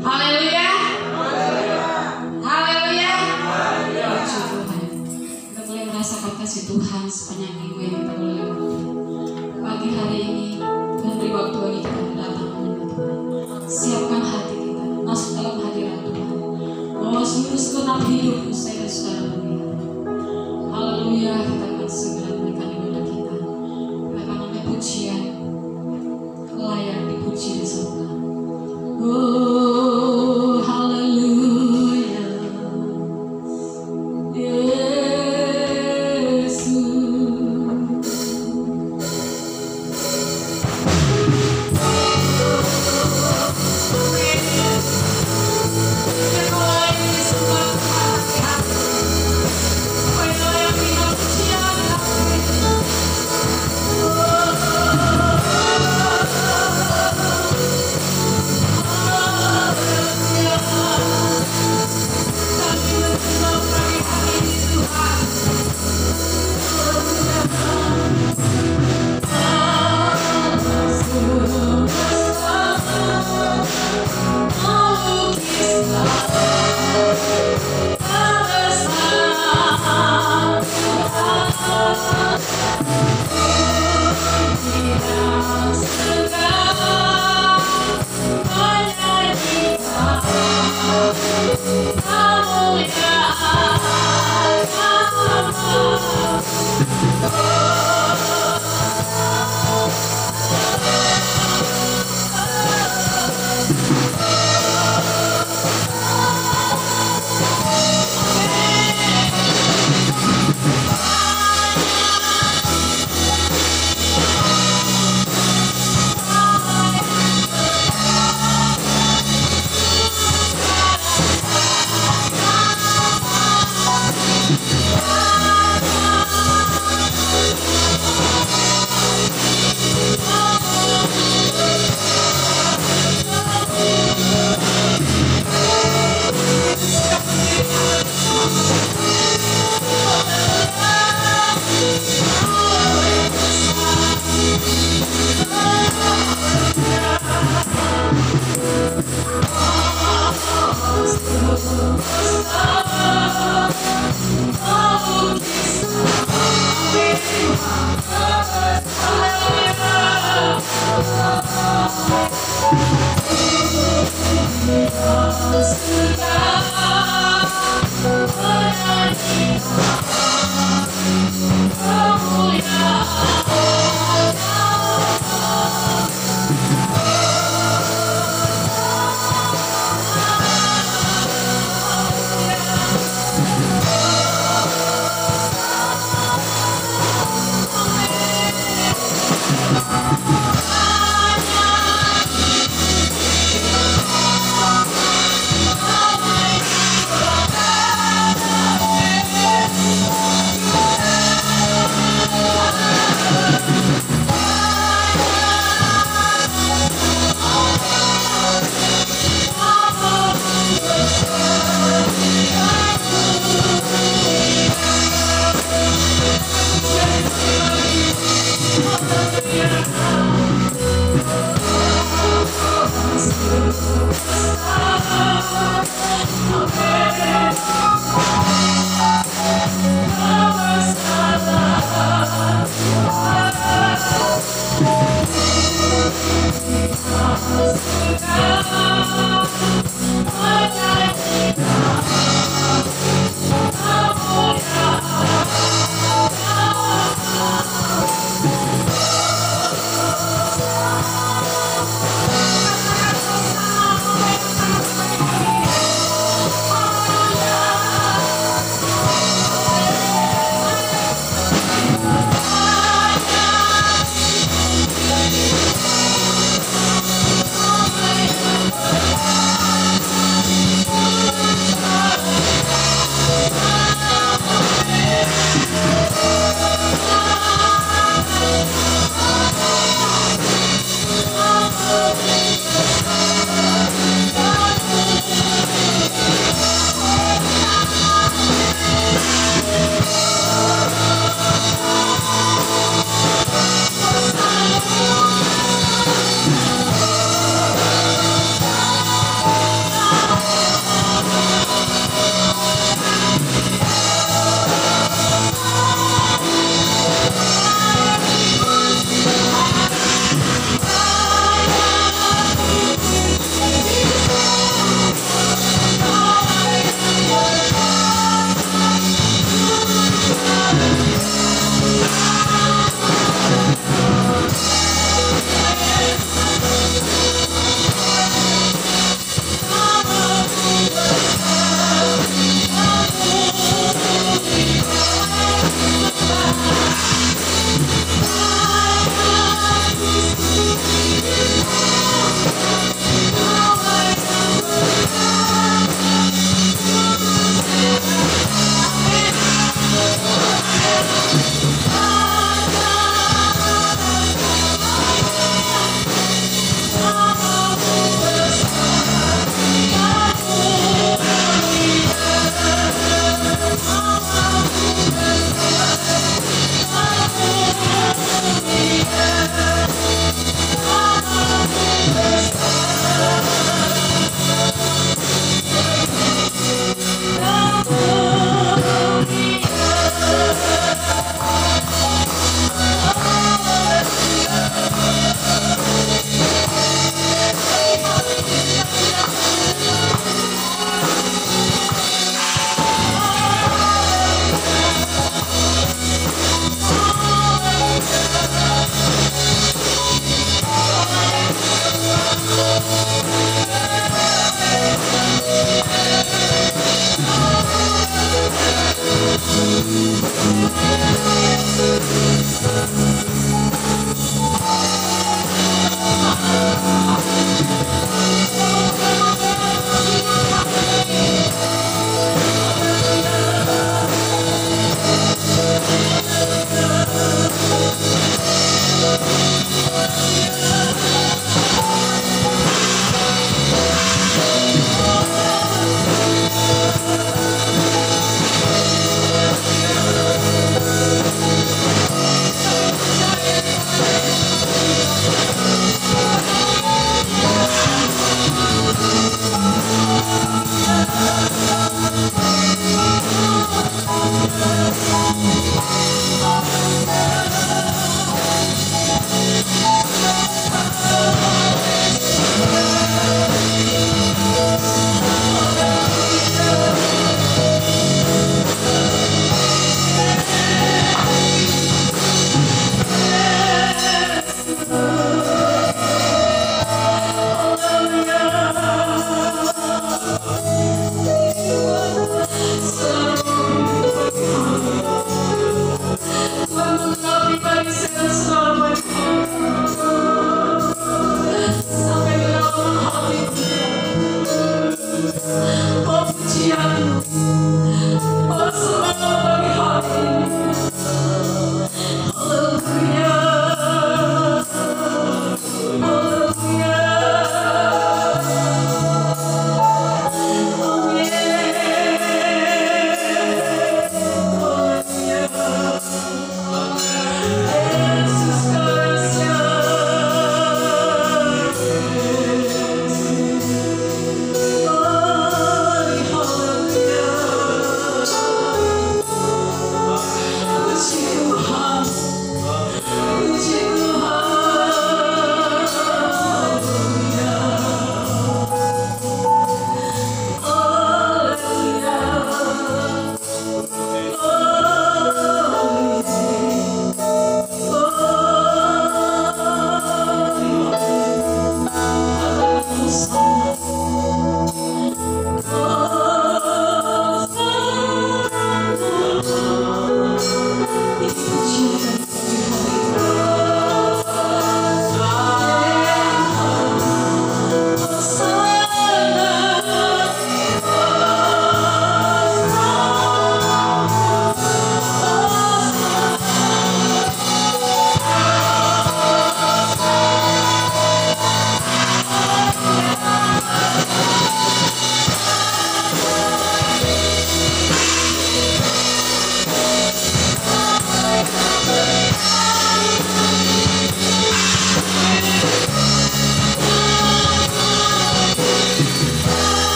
Haleluya. Haleluya. Puji Tuhan. Kita boleh merasakan kasih Tuhan sepanjang minggu yang kita boleh lewati. Pagi hari ini Tuhan beri waktu bagi kita datang menyembah Tuhan. Siapkan hati kita masuk dalam hadirat Tuhan. Bahwa seluruh segenap hidup saya dan saudara melihat. Haleluya. Kita akan segera menaikkan ibadah kita. Kita akan mengambil pujian layak dipuji di surga. Oh, haleluya, Yesus.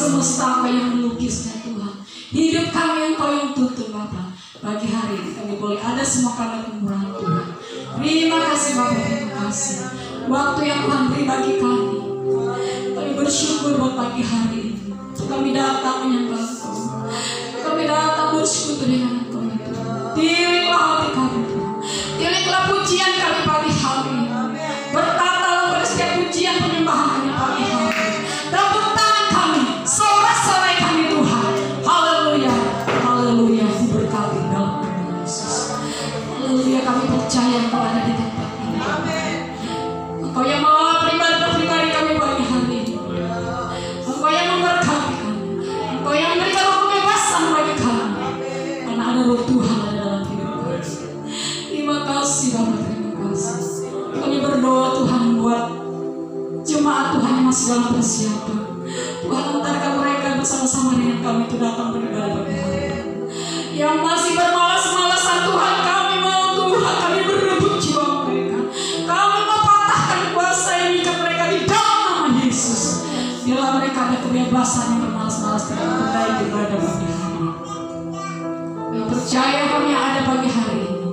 semesta Engkau yang melukisnya Tuhan. Hidup kami Engkau yang tuntun Bapa. Pagi hari ini kami boleh ada semua karena kemurahan Tuhan. Terima kasih Bapa, terima kasih. Waktu yang Tuhan beri bagi kami. Kami bersyukur buat pagi hari ini. Kami datang menyembah Engkau. Kami datang bersekutu dengan Engkau itu. Pilihlah hati kami Tuhan. Pilihlah pujian kami pagi hari ini. Bertatalah pada setiap pujian penyembahan kami pagi hari ini. Tepuk tangan kami, sorak-sorai kami Tuhan. Haleluya, haleluya. Berkati dalam nama Yesus. Haleluya, kami percaya Engkau ada di tempat ini. Engkau yang melawat pribadi-pribadi kami pagi hari ini. Engkau yang memberkati kami. Engkau yang memberikan kebebasan bagi kami. Karena ada roh Tuhan ada dalam hidup kami. Terima kasih Bapak, terima kasih. Kami berdoa Tuhan buat jemaat Tuhan yang masih dalam persiapan. Tuhan antarkan mereka bersama-sama dengan kami itu datang beribadah pagi hari ini. Yang masih bermalas-malasan Tuhan, kami mau Tuhan, kami berebut jiwa mereka. Kami mau patahkan kuasa yang mengikat mereka di dalam nama Yesus. Biarlah mereka ada kebebasan yang bermalas-malas tidak berdaya beribadah pagi hari ini. Yang percaya kami yang ada pagi hari ini.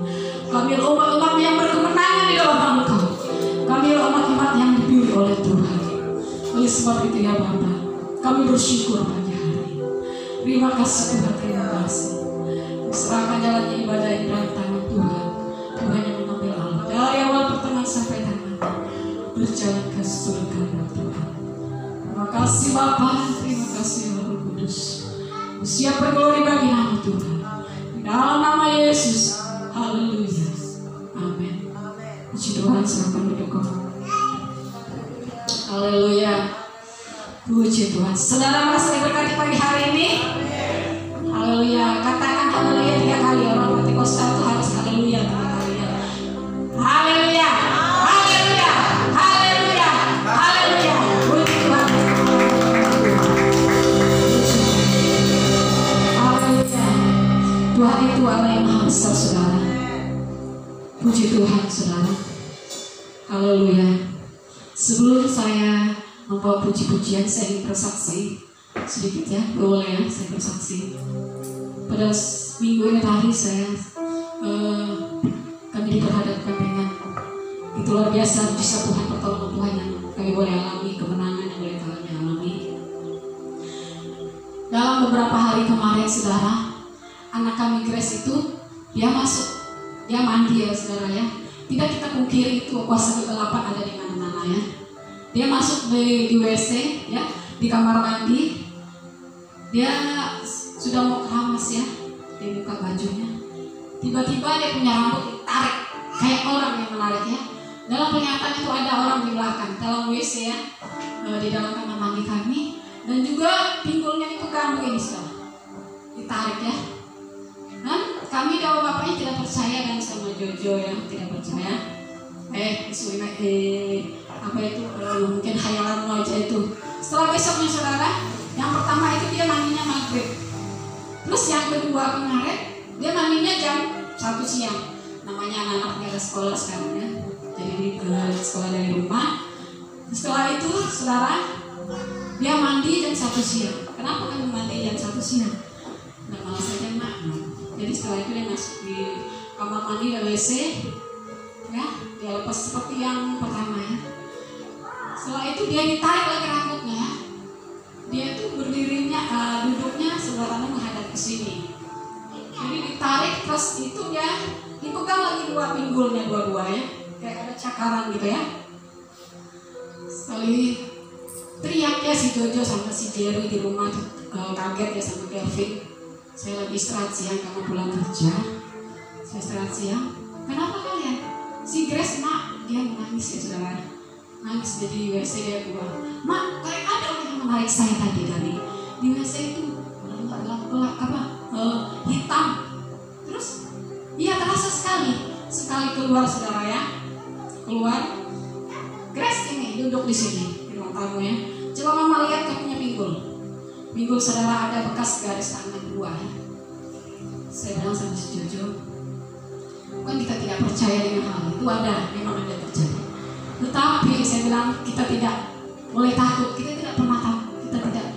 Kami umat-umat yang berkemenangan di dalam Engkau. Kami umat-umat yang dipilih oleh Tuhan. Oleh sebab itu ya Bapa, kami bersyukur pagi hari ini. Terima kasih Tuhan, terima kasih. Serahkan jalannya ibadah ini dalam tangan Tuhan. Tuhan yang mengambil alih dari awal pertengahan sampai tamat. Berjalan ke surga Tuhan. Terima kasih Bapa, terima kasih Roh Kudus. Siap berglori bagi nama Tuhan. Di dalam nama Yesus. Haleluya. Amin. Puji Tuhan, silakan duduk. Haleluya. Puji Tuhan. Saudara merasa diberkati pagi hari ini? Haleluya. Katakan haleluya 3 kali. Orang Pentakosta itu harus haleluya 3 kali. Haleluya. Haleluya. Haleluya. Haleluya. Puji Tuhan. Haleluya. Tuhan itu Allah yang maha besar, saudara. Puji Tuhan, saudara. Haleluya. Sebelum saya membawa puji-pujian, saya ingin bersaksi sedikit ya, boleh ya, saya bersaksi. Pada minggu ini tadi kami diperhadapkan dengan itu luar biasa mujizat Tuhan, pertolongan Tuhan yang kami boleh alami, kemenangan yang boleh kami alami. Dalam beberapa hari kemarin, saudara, anak kami Grace itu dia mandi ya saudara ya. Tidak kita pungkiri itu kuasa kegelapan ada di mana-mana ya. Dia masuk di WC ya, di kamar mandi. Dia sudah mau keramas ya, dia buka bajunya. Tiba-tiba dia punya rambut ditarik kayak orang yang menarik ya. Dalam pernyataan itu ada orang di belakang dalam WC ya, di dalam kamar mandi kami. Dan juga pinggulnya itu ganggu ini saudara, ditarik ya. Dan kami dalam bapaknya tidak percaya dan sama Jojo yang tidak percaya. Apa itu mungkin khayalan aja itu. Setelah besoknya saudara, yang pertama itu dia mandinya maghrib. Terus yang kedua kemarin dia mandinya jam 1 siang. Namanya anak-anak nggak ada sekolah sekarang ya. Jadi sekolah dari rumah. Setelah itu saudara, dia mandi jam 1 siang. Kenapa kamu mandi jam 1 siang? Nggak malas saja mak. Jadi setelah itu dia masuk di kamar mandi dan WC ya, dia lepas seperti yang pertama ya. Setelah itu dia ditarik lagi rambutnya ya. Dia tuh berdirinya, duduknya saudara menghadap ke sini. Jadi ditarik terus itu ya, dipegang lagi dua pinggulnya dua-dua ya, kayak ada cakaran gitu ya. Sekali teriak ya si Jojo sama si Jerry di rumah tuh, kaget ya sama Kevin. Saya lagi istirahat siang karena pulang kerja. Saya istirahat siang. Kenapa kalian? Si Grace mak, dia menangis ya saudara. Nangis jadi WC dia keluar. Mak, kayak ada orang yang menarik saya tadi dari di WC itu. Gelap apa? Hitam. Terus, iya terasa sekali keluar saudara ya. Keluar. Grace ini duduk di sini di ruang tamu ya. Coba mama lihat kakinya pinggul. Pinggul saudara ada bekas garis tangan 2 ya. Saya bilang sama si Jojo, bukan kita tidak percaya dengan hal itu, ada, memang ada terjadi. Tetapi saya bilang kita tidak boleh takut, kita tidak pernah takut, kita tidak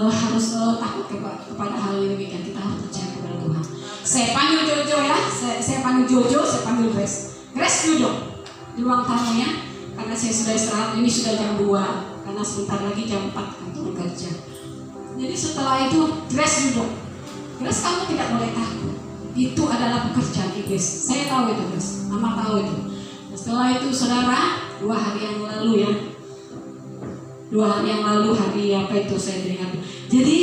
harus takut kepada hal yang demikian. Kita harus percaya kepada Tuhan. Saya panggil Jojo ya, saya panggil Jojo, saya panggil Grace. Grace duduk di ruang tamunya, karena saya sudah istirahat. Ini sudah jam 2, karena sebentar lagi jam 4 kantor kerja. Jadi setelah itu Grace duduk. Grace, kamu tidak boleh takut. Itu adalah pekerjaan iblis. Saya tahu itu, Grace. Mama tahu itu. Setelah itu saudara, 2 hari yang lalu ya. 2 hari yang lalu, hari apa itu saya teringat. Jadi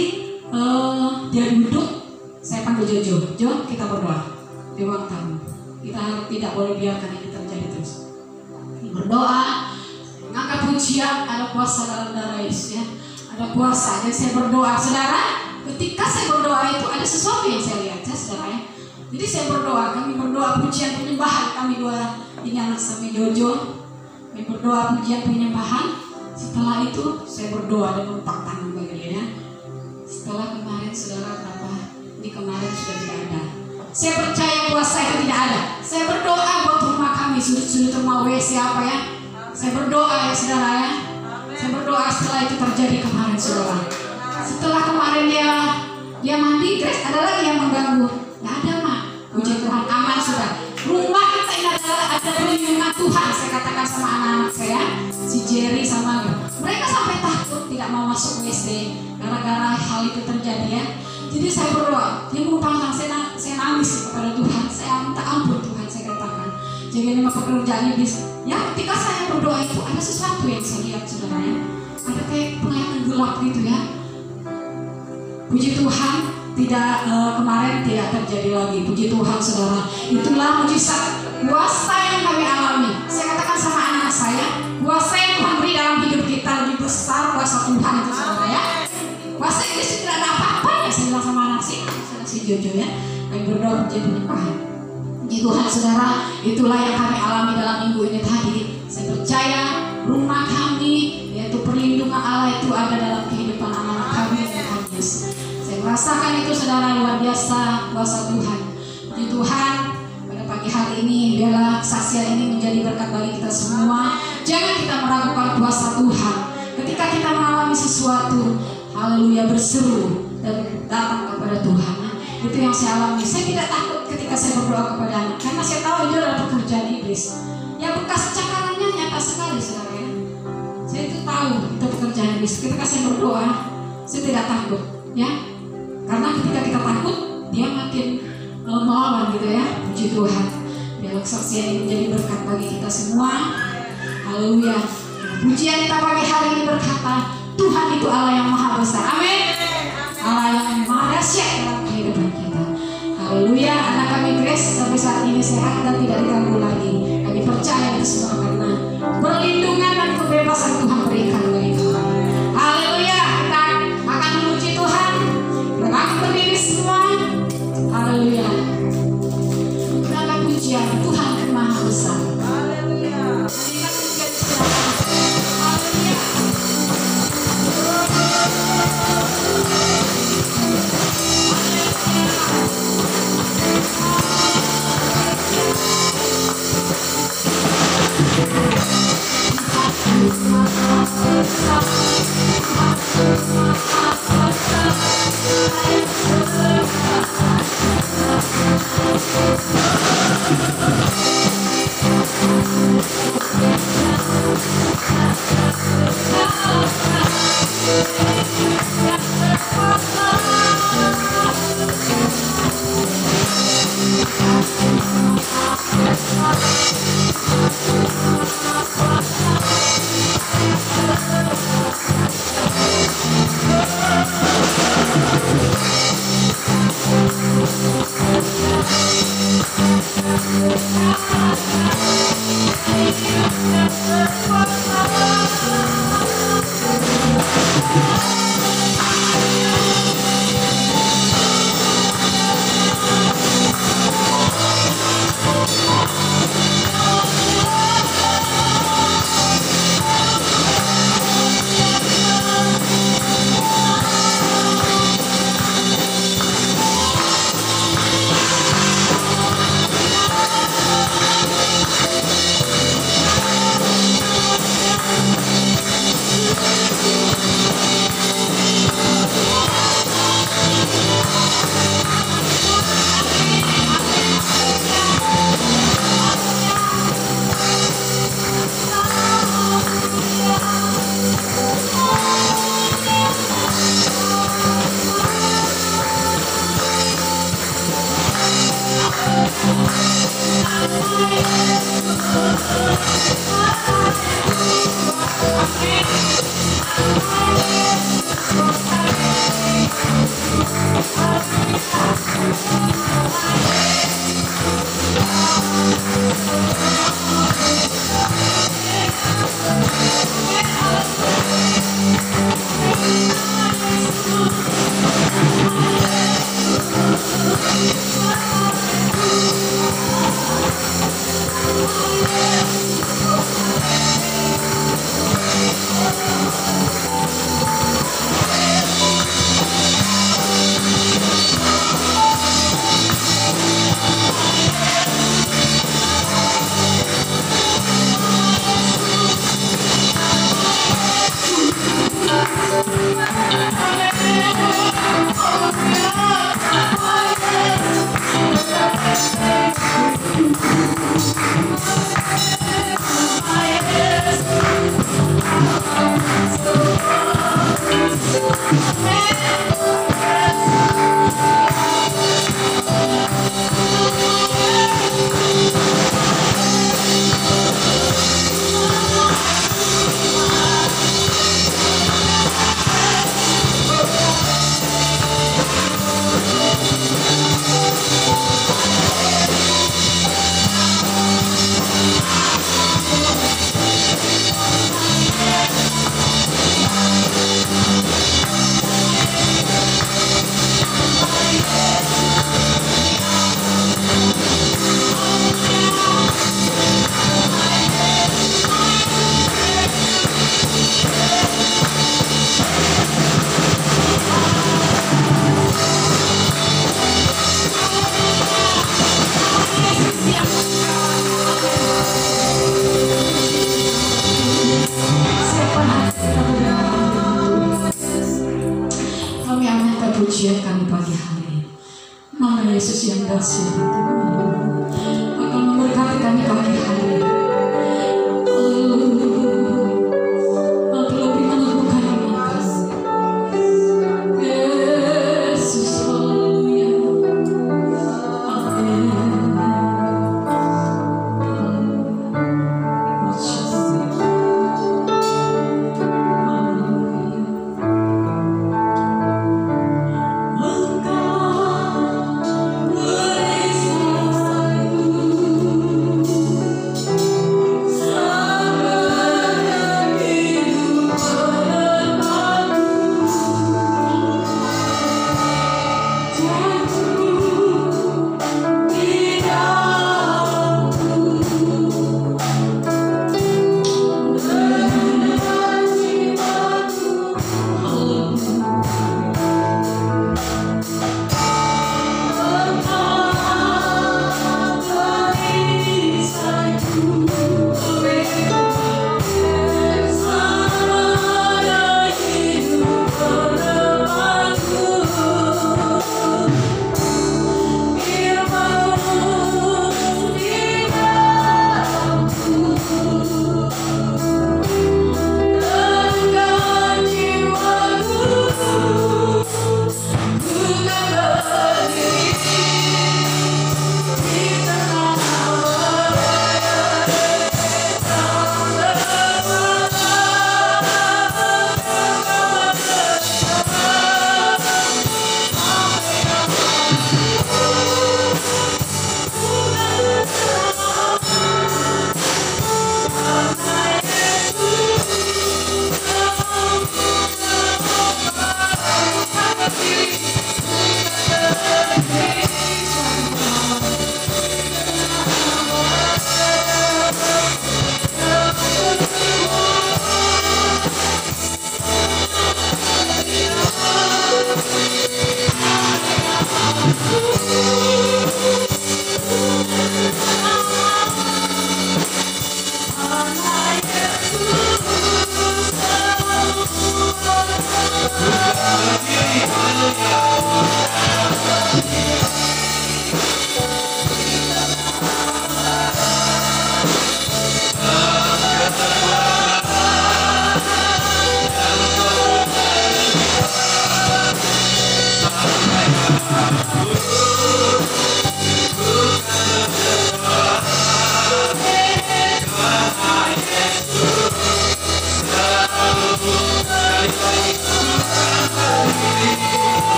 dia duduk, saya panggil Jojo. Jo, kita berdoa di ruang tamu. Kita tidak boleh biarkan ini terjadi terus. Berdoa, mengangkat pujian, ada kuasa dalam darah Yesus ya. Ada kuasa. Jadi saya berdoa, saudara. Ketika saya berdoa itu ada sesuatu yang saya lihat ya, saudara ya. Jadi saya berdoa, kami berdoa pujian penyembahan, kami 2 ini anak sama Jojo. Kami berdoa pujian penyembahan. Setelah itu saya berdoa dan meletak tangan bagi dia ya. Setelah kemarin saudara, kenapa ini kemarin sudah tidak ada. Saya percaya kuasa itu tidak ada. Saya berdoa buat rumah kami, sudut-sudut rumah WC apa ya. Saya berdoa ya saudara ya. Saya berdoa setelah itu terjadi kemarin saudara. Setelah kemarin dia mandi, Grace, ada lagi yang mengganggu. Tidak ada mak. Puji Tuhan, aman sudah. Rumah kita ini ada perlindungan Tuhan. Saya katakan sama anak-anak saya, si Jerry sama mereka sampai takut tidak mau masuk WC gara-gara hal itu terjadi ya. Jadi saya berdoa, dia merupakan saya nangis kepada Tuhan. Saya minta ampun Tuhan, saya katakan. Jadi ini pekerjaan iblis. Ya, ketika saya berdoa itu ada sesuatu yang saya lihat saudara ya. Ada kayak penglihatan gelap gitu ya. Puji Tuhan, tidak kemarin tidak terjadi lagi. Puji Tuhan saudara. Itulah mujizat kuasa yang kami alami. Saya katakan sama anak saya, kuasa yang Tuhan beri dalam hidup kita lebih besar kuasa Tuhan itu saudara ya. Kuasa ini tidak ada apa-apa ya. Saya bilang sama anak si Jojo ya. Kami berdoa puji penyembahan. Puji Tuhan saudara. Itulah yang kami alami dalam minggu ini tadi. Saya percaya rumah kami, yaitu perlindungan Allah itu ada dalam kehidupan anak-anak kami dan Tuhan Yesus. Saya merasakan itu saudara, luar biasa kuasa Tuhan. Puji Tuhan, pada pagi hari ini biarlah kesaksian ini menjadi berkat bagi kita semua. Jangan kita meragukan kuasa Tuhan. Ketika kita mengalami sesuatu, haleluya, berseru dan datang kepada Tuhan. Itu yang saya alami. Saya tidak takut ketika saya berdoa kepada anak, karena saya tahu itu adalah pekerjaan iblis. Ya, bekas cakarannya nyata sekali saudara ya. Saya itu tahu itu pekerjaan iblis. Ketika saya berdoa, saya tidak takut ya. Karena ketika kita takut, dia makin melawan gitu ya. Puji Tuhan. Biarlah kesaksian ini menjadi berkat bagi kita semua. Haleluya. Pujian kita pagi hari ini berkata, Tuhan itu Allah yang maha besar. Amin. Allah yang maha dahsyat dalam kehidupan kita. Haleluya. Anak kami Grace sampai saat ini sehat dan tidak diganggu lagi. Kami percaya itu semua karena perlindungan dan kebebasan Tuhan berikan bagi kami. Haleluya. Kita akan memuji Tuhan. Kita akan berdiri semua. Haleluya. Kita akan pujian Tuhan yang maha besar. Haleluya. Kita pujian Haleluya.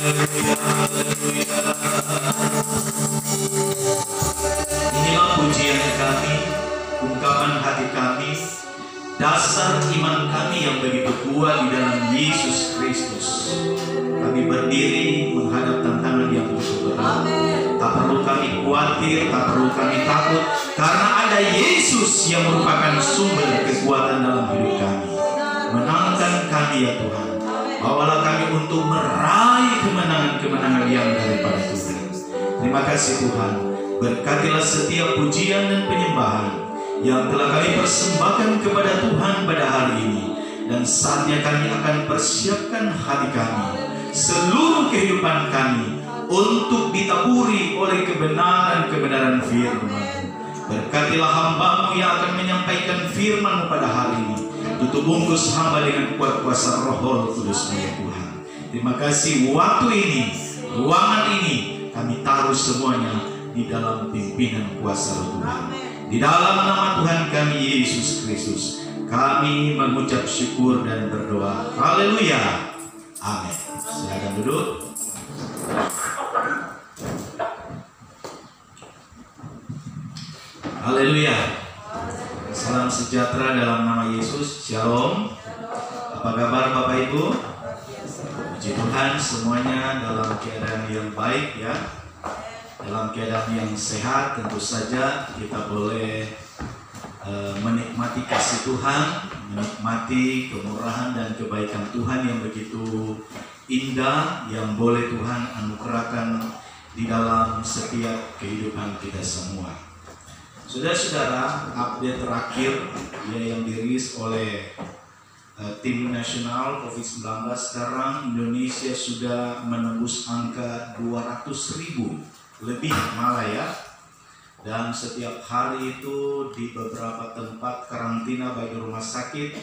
Inilah pujian kami, ungkapan hati kami, dasar iman kami yang begitu kuat di dalam Yesus Kristus. Kami berdiri menghadap tantangan yang begitu berat. Tak perlu kami khawatir, tak perlu kami takut, karena ada Yesus yang merupakan sumber kekuatan dalam hidup kami. Menangkan kami ya Tuhan. Bawalah kami untuk meraih kemenangan-kemenangan yang daripada Tuhan. Terima kasih Tuhan. Berkatilah setiap pujian dan penyembahan yang telah kami persembahkan kepada Tuhan pada hari ini. Dan saatnya kami akan persiapkan hati kami, seluruh kehidupan kami, untuk ditaburi oleh kebenaran-kebenaran firman. Berkatilah hamba-Mu yang akan menyampaikan firman-Mu pada hari ini. Tutup bungkus hamba dengan kuat kuasa Roh Kudus-Mu ya Tuhan. Terima kasih waktu ini, ruangan ini, kami taruh semuanya di dalam pimpinan kuasa Roh Tuhan. Di dalam nama Tuhan kami Yesus Kristus, kami mengucap syukur dan berdoa. Haleluya. Amin. Silakan duduk. Haleluya. Salam sejahtera dalam nama Yesus. Shalom. Apa kabar Bapak Ibu? Puji Tuhan semuanya dalam keadaan yang baik ya. Dalam keadaan yang sehat. Tentu saja kita boleh menikmati kasih Tuhan, menikmati kemurahan dan kebaikan Tuhan yang begitu indah, yang boleh Tuhan anugerahkan di dalam setiap kehidupan kita semua. Saudara-saudara, update terakhir yang dirilis oleh tim nasional COVID-19, sekarang Indonesia sudah menembus angka 200.000 lebih malah ya. Dan setiap hari itu di beberapa tempat karantina baik di rumah sakit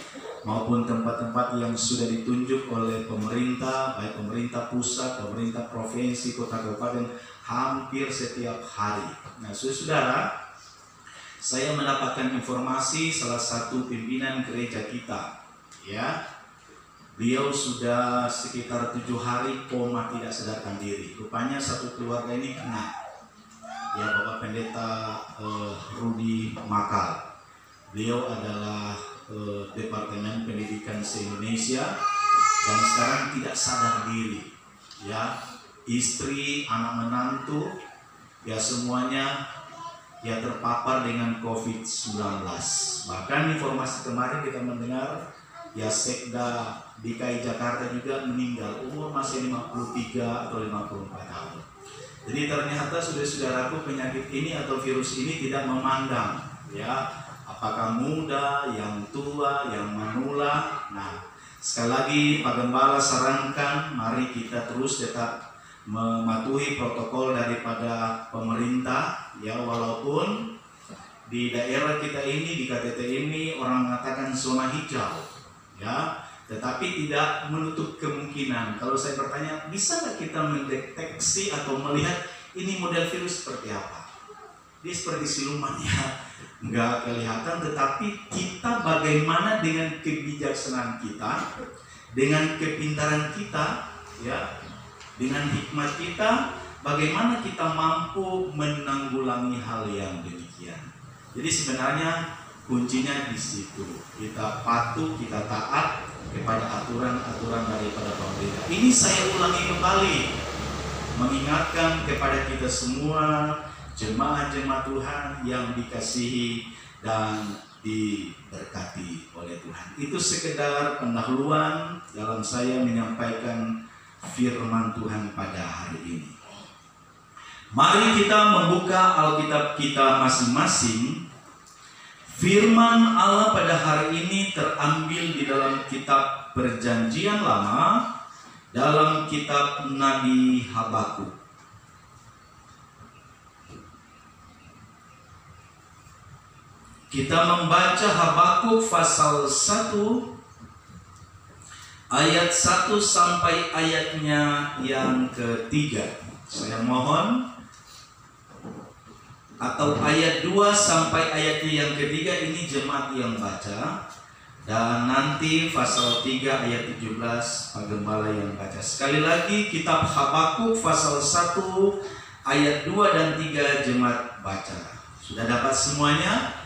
maupun tempat-tempat yang sudah ditunjuk oleh pemerintah, baik pemerintah pusat, pemerintah provinsi, kota kabupaten, hampir setiap hari. Nah, saudara, saya mendapatkan informasi salah satu pimpinan gereja kita, ya, beliau sudah sekitar 7 hari koma tidak sadarkan diri. Rupanya satu keluarga ini kena, ya, Bapak Pendeta Rudi Makal. Beliau adalah Departemen Pendidikan se-Indonesia dan sekarang tidak sadar diri, ya, istri, anak menantu, ya semuanya ya terpapar dengan COVID-19. Bahkan informasi kemarin kita mendengar ya Sekda DKI Jakarta juga meninggal, umur masih 53 atau 54 tahun. Jadi ternyata saudara-saudaraku, penyakit ini atau virus ini tidak memandang ya apakah muda, yang tua, yang manula. Nah, sekali lagi Pak Gembala sarankan mari kita terus tetap mematuhi protokol daripada pemerintah ya, walaupun di daerah kita ini, di KTT ini orang mengatakan zona hijau ya, tetapi tidak menutup kemungkinan. Kalau saya bertanya, bisa nggak kita mendeteksi atau melihat ini model virus seperti apa? Dia seperti siluman ya, nggak kelihatan, tetapi kita bagaimana dengan kebijaksanaan kita, dengan kepintaran kita ya, dengan hikmat kita, bagaimana kita mampu menanggulangi hal yang demikian. Jadi sebenarnya kuncinya di situ. Kita patuh, kita taat kepada aturan-aturan daripada pemerintah. Ini saya ulangi kembali, mengingatkan kepada kita semua, jemaat-jemaat Tuhan yang dikasihi dan diberkati oleh Tuhan. Itu sekedar pendahuluan dalam saya menyampaikan firman Tuhan pada hari ini. Mari kita membuka Alkitab kita masing-masing. Firman Allah pada hari ini terambil di dalam kitab Perjanjian Lama, dalam kitab Nabi Habakuk. Kita membaca Habakuk pasal 1 ayat 1 sampai ayatnya yang ketiga. Saya mohon, atau ayat 2 sampai ayatnya yang ketiga, ini jemaat yang baca. Dan nanti pasal 3 ayat 17 Pak Gembala yang baca. Sekali lagi kitab Habakuk pasal 1 ayat 2 dan 3 jemaat baca. Sudah dapat semuanya?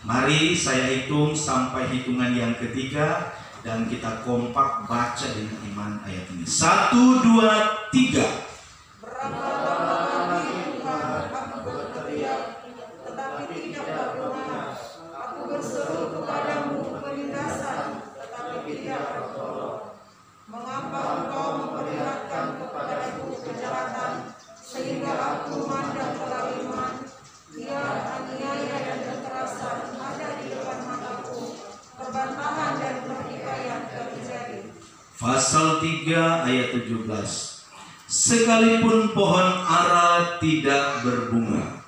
Mari saya hitung sampai hitungan yang ketiga dan kita kompak baca dengan iman ayat ini. 1, 2, 3. Berapa lama lagi Tuhan aku berteriak, tetapi tidak berguna. Aku berseru kepadamu penindasan, tetapi tidak tertolong. Mengapa engkau memperlihatkan kepadaku kejahatan, sehingga aku memandang kezaliman? Ya, aniaya dan kekerasan ada di depan mataku, perbantahan dan pertikaian terjadi. Pasal 3 ayat 17. Sekalipun pohon ara tidak berbunga,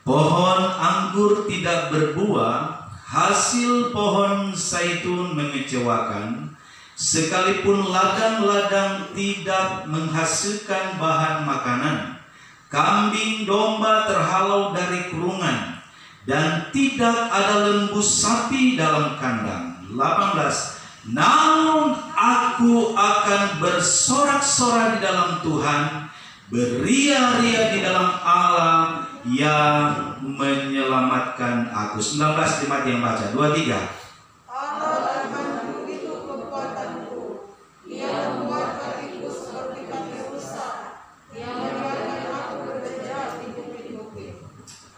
pohon anggur tidak berbuah, hasil pohon zaitun mengecewakan, sekalipun ladang-ladang tidak menghasilkan bahan makanan, kambing domba terhalau dari kurungan, dan tidak ada lembu sapi dalam kandang. 18. Namun aku akan bersorak-sorai di dalam Tuhan, beria-ria di dalam Allah yang menyelamatkan aku. 19 jemaat yang baca. 2, 3. Allah Tuhanku itu kekuatanku. Ia membuat kakiku seperti kaki rusa. Ia membiarkan aku berjejak di bukit-bukit.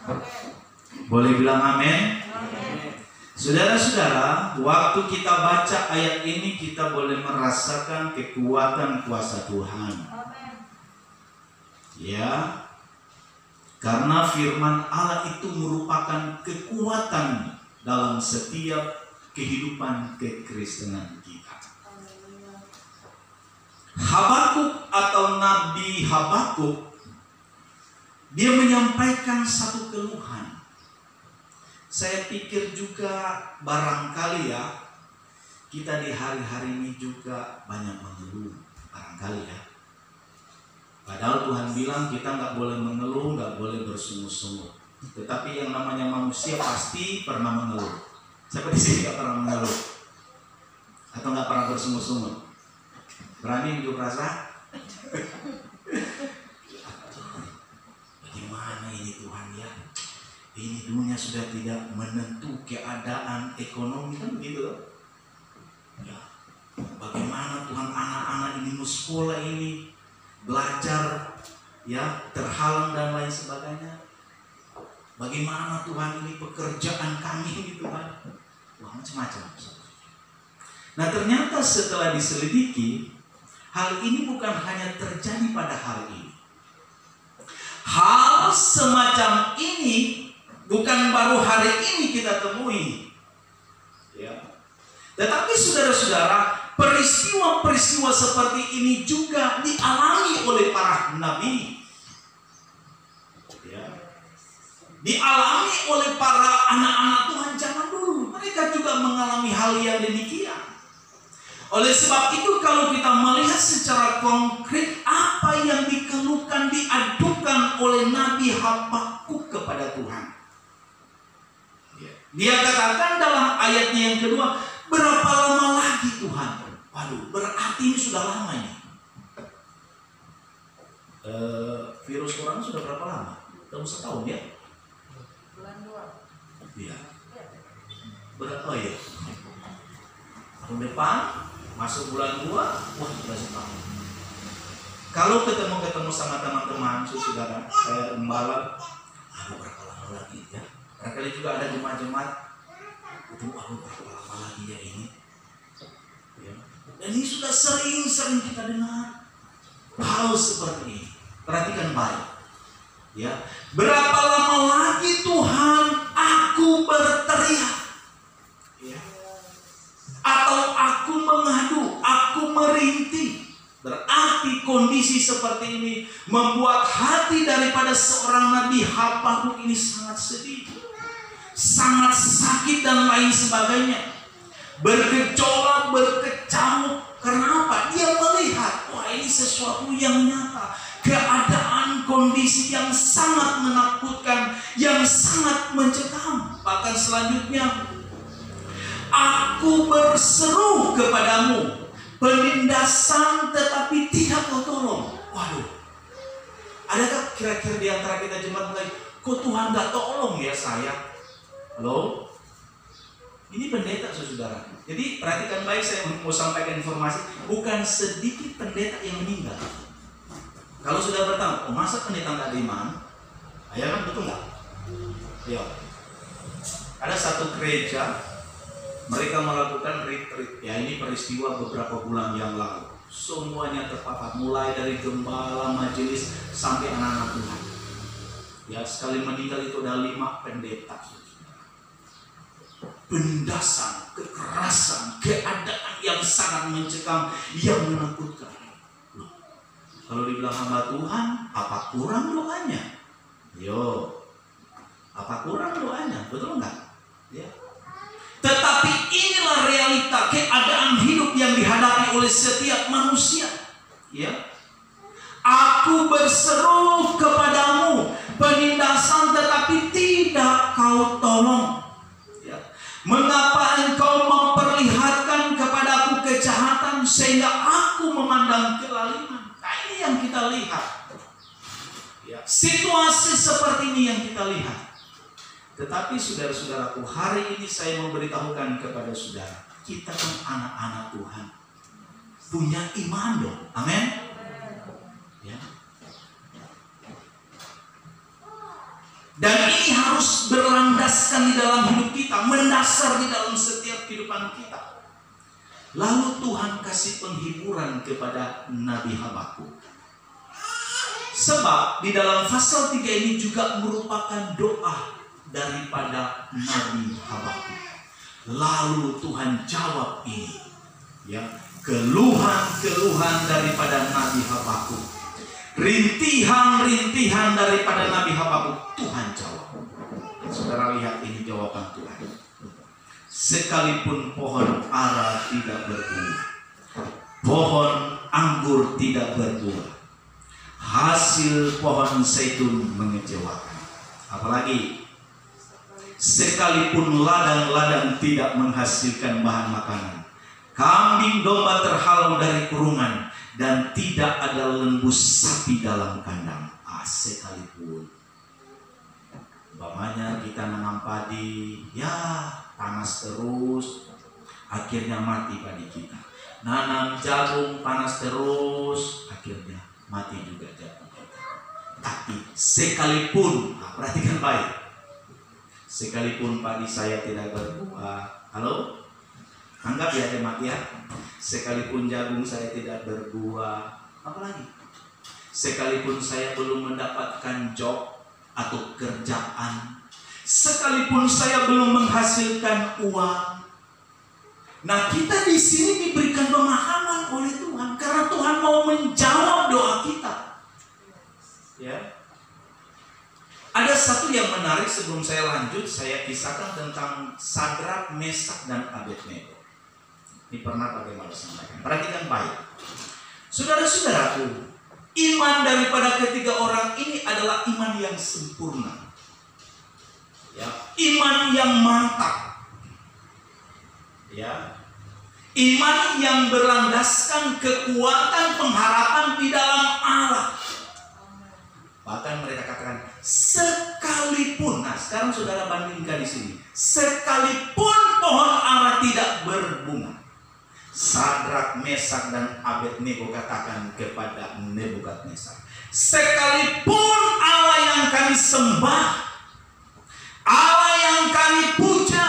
Amin. Boleh bilang amin? Amin. Saudara-saudara, waktu kita baca ayat ini kita boleh merasakan kekuatan kuasa Tuhan. Ya, karena firman Allah itu merupakan kekuatan dalam setiap kehidupan kekristenan kita. Habakuk atau Nabi Habakuk, dia menyampaikan satu keluhan. Saya pikir juga barangkali ya, kita di hari-hari ini juga banyak mengeluh, barangkali ya. Padahal Tuhan bilang kita nggak boleh mengeluh, nggak boleh bersungut-sungut. Tetapi yang namanya manusia pasti pernah mengeluh. Siapa di sini nggak pernah mengeluh? Atau nggak pernah bersungut-sungut? Berani unjuk rasa? Bagaimana ini Tuhan ya? Ini dunia sudah tidak menentu keadaan ekonomi, kan begitu loh. Ya, bagaimana Tuhan anak-anak ini mau sekolah ini, belajar, ya terhalang dan lain sebagainya. Bagaimana Tuhan ini pekerjaan kami ini Tuhan, wah macam-macam. Nah ternyata setelah diselidiki, hal ini bukan hanya terjadi pada hari ini. Hal semacam ini bukan baru hari ini kita temui, ya. Tetapi saudara-saudara, peristiwa-peristiwa seperti ini juga dialami oleh para nabi, ya. Dialami oleh para anak-anak Tuhan zaman dulu. Mereka juga mengalami hal yang demikian. Oleh sebab itu kalau kita melihat secara konkret apa yang dikeluhkan, diadukan oleh Nabi Habakuk kepada Tuhan. Dia katakan dalam ayatnya yang kedua, berapa lama lagi Tuhan? Waduh, berarti ini sudah lama ini. Virus corona sudah berapa lama? Sudah setahun ya? Bulan 2. Iya. Berapa ya? Tahun depan masuk bulan 2, wah sudah setahun. Kalau ketemu sama teman-teman, saudara, saya gembala, berapa lama lagi ya? Barangkali juga ada jemaat-jemaat itu, berapa lama lagi ya ini? Ya. Dan ini sudah sering kita dengar hal seperti ini. Perhatikan baik. Ya, berapa lama lagi Tuhan aku berteriak? Ya. Atau aku mengadu, aku merintih. Berarti kondisi seperti ini membuat hati daripada seorang Nabi Habakuk ini sangat sedih, sangat sakit dan lain sebagainya, bergejolak, berkecamuk. Kenapa? Dia melihat, wah ini sesuatu yang nyata, keadaan kondisi yang sangat menakutkan, yang sangat mencekam. Bahkan selanjutnya Aku berseru kepadamu, penindasan tetapi tidak kau tolong. Waduh, adakah kira-kira di antara kita jemaat mulai, kok Tuhan gak tolong ya saya? Halo? Ini pendeta saudara. Jadi perhatikan baik, saya mau sampaikan informasi. Bukan sedikit pendeta yang meninggal. Kalau sudah bertanya, oh masa pendeta gak ada iman? Ya kan, betul gak? Ya. Ada satu gereja, mereka melakukan retreat. Ya, ini peristiwa beberapa bulan yang lalu. Semuanya terpapar, mulai dari gembala, majelis sampai anak-anak Tuhan. Ya, sekali meninggal itu ada 5 pendeta. Pendasan, kekerasan, keadaan yang sangat mencekam, yang menakutkan. Loh, kalau dibilang hamba Tuhan, apa kurang doanya? Yo, apa kurang doanya? Betul enggak? Ya. Tetapi inilah realita keadaan hidup yang dihadapi oleh setiap manusia. Ya. Aku berseru kepadamu, penindasan tetapi tidak kau tolong. Ya. Mengapa engkau memperlihatkan kepadaku kejahatan sehingga aku memandang kelaliman? Nah, ini yang kita lihat. Ya. Situasi seperti ini yang kita lihat. Tetapi saudara-saudaraku, hari ini saya memberitahukan kepada saudara, kita kan anak-anak Tuhan, punya iman dong, amin. Ya. Dan ini harus berlandaskan di dalam hidup kita, mendasar di dalam setiap kehidupan kita. Lalu Tuhan kasih penghiburan kepada Nabi Habakuk. Sebab di dalam pasal 3 ini juga merupakan doa daripada Nabi Habakuk. Lalu Tuhan jawab ini, ya, keluhan-keluhan daripada Nabi Habakuk, rintihan-rintihan daripada Nabi Habakuk, Tuhan jawab. Saudara lihat ini jawaban Tuhan. Sekalipun pohon ara tidak berbuah, pohon anggur tidak berbuah, hasil pohon zaitun mengecewakan. Apalagi sekalipun ladang-ladang tidak menghasilkan bahan makanan, kambing domba terhalau dari kurungan, dan tidak ada lembu sapi dalam kandang. Sekalipun umpamanya kita nanam padi, ya panas terus, akhirnya mati padi kita. Nanam jagung panas terus, akhirnya mati juga jagung kita. Tapi sekalipun, perhatikan baik, sekalipun padi saya tidak berbuah, halo? Anggap ya jemaat ya. Sekalipun jagung saya tidak berbuah, apalagi? Sekalipun saya belum mendapatkan job atau kerjaan, sekalipun saya belum menghasilkan uang. Nah, kita di sini diberikan pemahaman oleh Tuhan karena Tuhan mau menjawab doa kita. Ya. Ada satu yang menarik sebelum saya lanjut, saya kisahkan tentang Sadrak, Mesak, dan Abednego. Ini pernah bagaimana sampaikan. Perhatikan baik. Saudara-saudaraku, iman daripada ketiga orang ini adalah iman yang sempurna. Ya, iman yang mantap. Ya. Iman yang berlandaskan kekuatan pengharapan di dalam Allah. Bahkan mereka katakan, sekalipun, nah sekarang saudara bandingkan di sini, sekalipun pohon ara tidak berbunga, Sadrak, Mesak, dan Abednego katakan kepada Nebukadnezar, sekalipun Allah yang kami sembah, Allah yang kami puja,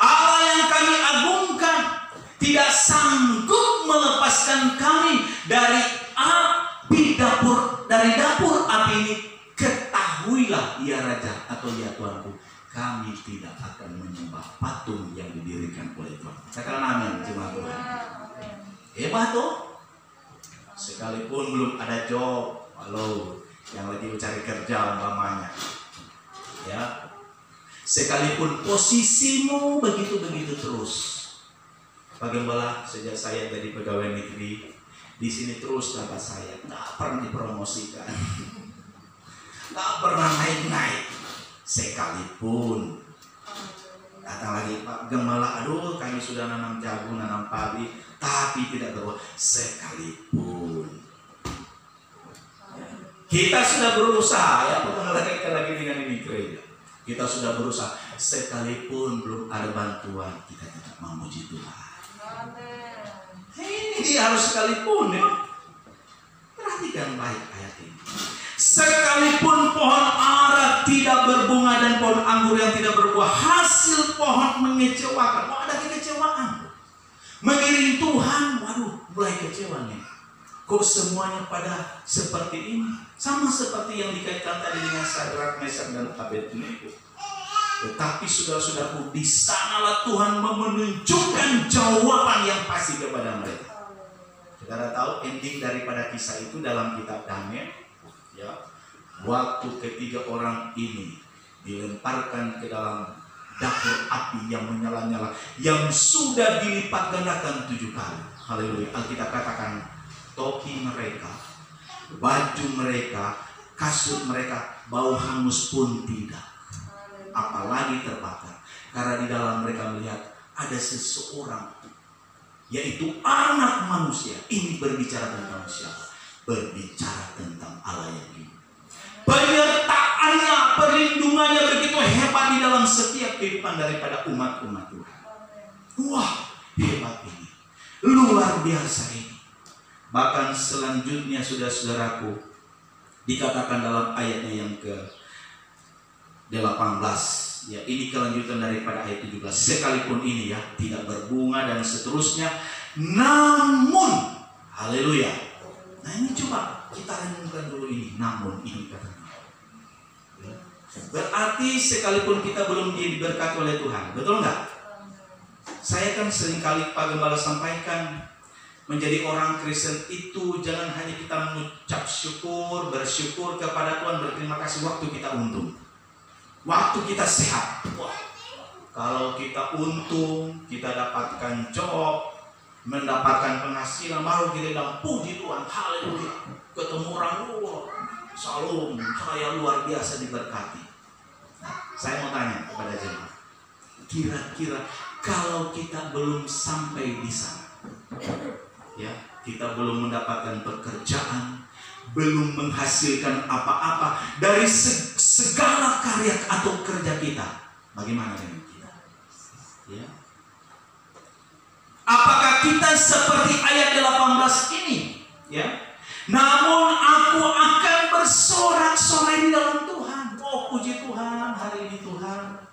Allah yang kami agungkan, tidak sanggup melepaskan kami dari api dapur, dari dapur api ini, ketahuilah ya Raja atau ya Tuanku, kami tidak akan menyembah patung yang didirikan oleh Tuhan. Katakan amin, jemaat Tuhan. Hebat tuh. Sekalipun belum ada job, halo, yang lagi mencari kerja umpamanya, ya. Sekalipun posisimu begitu-begitu terus. Pak Gembala, sejak saya jadi pegawai negeri, di sini terus dapat saya, nggak pernah dipromosikan, nggak pernah naik-naik. Sekalipun Datang lagi Pak Gembala, aduh kami sudah nanam jagung, nanam padi, tapi tidak berbuah sekalipun. Kita sudah berusaha, ya bukan lagi dengan ini gereja. Kita sudah berusaha, sekalipun belum ada bantuan, kita tetap memuji Tuhan. Ini dia harus sekalipun ya. Perhatikan baik ayat ini. Sekalipun pohon ara tidak berbunga dan pohon anggur yang tidak berbuah, hasil pohon mengecewakan. Oh, ada kekecewaan. Mengiring Tuhan, waduh, mulai kecewa nih. Kok semuanya pada seperti ini? Sama seperti yang dikaitkan tadi dengan Sadrak, Mesak dan Abednego. Tetapi saudara-saudaraku, di sanalah Tuhan menunjukkan jawaban yang pasti kepada mereka. Saudara tahu ending daripada kisah itu dalam kitab Daniel, ya. Waktu ketiga orang ini dilemparkan ke dalam dapur api yang menyala-nyala, yang sudah dilipat gandakan 7 kali. Haleluya. Alkitab katakan topi mereka, baju mereka, kasut mereka, bau hangus pun tidak, apalagi terbakar. Karena di dalam mereka melihat ada seseorang, yaitu anak manusia. Ini berbicara tentang siapa? Berbicara tentang Allah yang hidup. Penyertaannya, perlindungannya begitu hebat di dalam setiap kehidupan daripada umat-umat Tuhan. Wah, hebat ini, luar biasa ini. Bahkan selanjutnya saudara-saudaraku, dikatakan dalam ayatnya yang ke-18, ya, ini kelanjutan daripada ayat 17. Sekalipun ini ya tidak berbunga dan seterusnya, namun, haleluya. Nah ini coba kita renungkan dulu ini, namun ini katanya. Berarti sekalipun kita belum diberkati oleh Tuhan, betul nggak? Saya kan seringkali Pak Gembala sampaikan, menjadi orang Kristen itu jangan hanya kita mengucap syukur, bersyukur kepada Tuhan, berterima kasih waktu kita untung, waktu kita sehat. Wah, kalau kita untung, kita dapatkan job, mendapatkan penghasilan, baru kita bilang puji Tuhan, haleluya. Ketemu orang luar, salam, saya luar biasa diberkati. Nah, saya mau tanya kepada jemaat, kira-kira kalau kita belum sampai di sana, ya, kita belum mendapatkan pekerjaan, belum menghasilkan apa-apa dari segala karya atau kerja kita, bagaimana dengan kita? Ya. Apakah kita seperti ayat 18 ini? Ya. Namun aku akan bersorak-sorai di dalam Tuhan. Oh, puji Tuhan, hari ini Tuhan.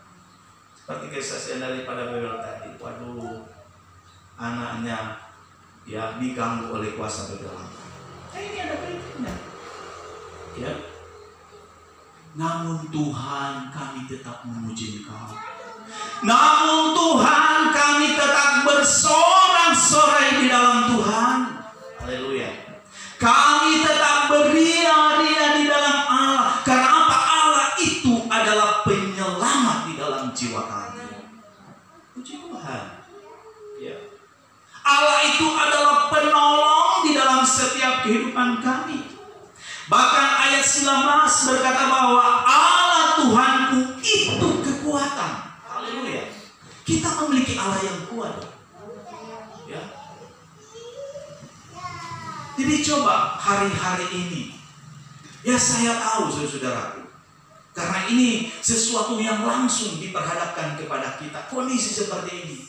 Seperti kesaksian daripada Bebel tadi. Waduh, anaknya ya diganggu oleh kuasa kegelapan. Ini ada berikutnya. Ya. Namun Tuhan, kami tetap memuji Engkau. Namun Tuhan, kami tetap bersorak-sorai di dalam Tuhan. Haleluya. Kami tetap beria-ria di dalam Allah. Karena apa? Allah itu adalah penyelamat di dalam jiwa kami. Puji Tuhan. Ya. Allah itu adalah penolong di dalam setiap kehidupan kami. Bahkan ayat 19 berkata bahwa Allah Tuhanku itu kekuatan. Haleluya. Kita memiliki Allah yang kuat. Ya. Jadi coba hari-hari ini, ya saya tahu saudaraku, karena ini sesuatu yang langsung diperhadapkan kepada kita, kondisi seperti ini.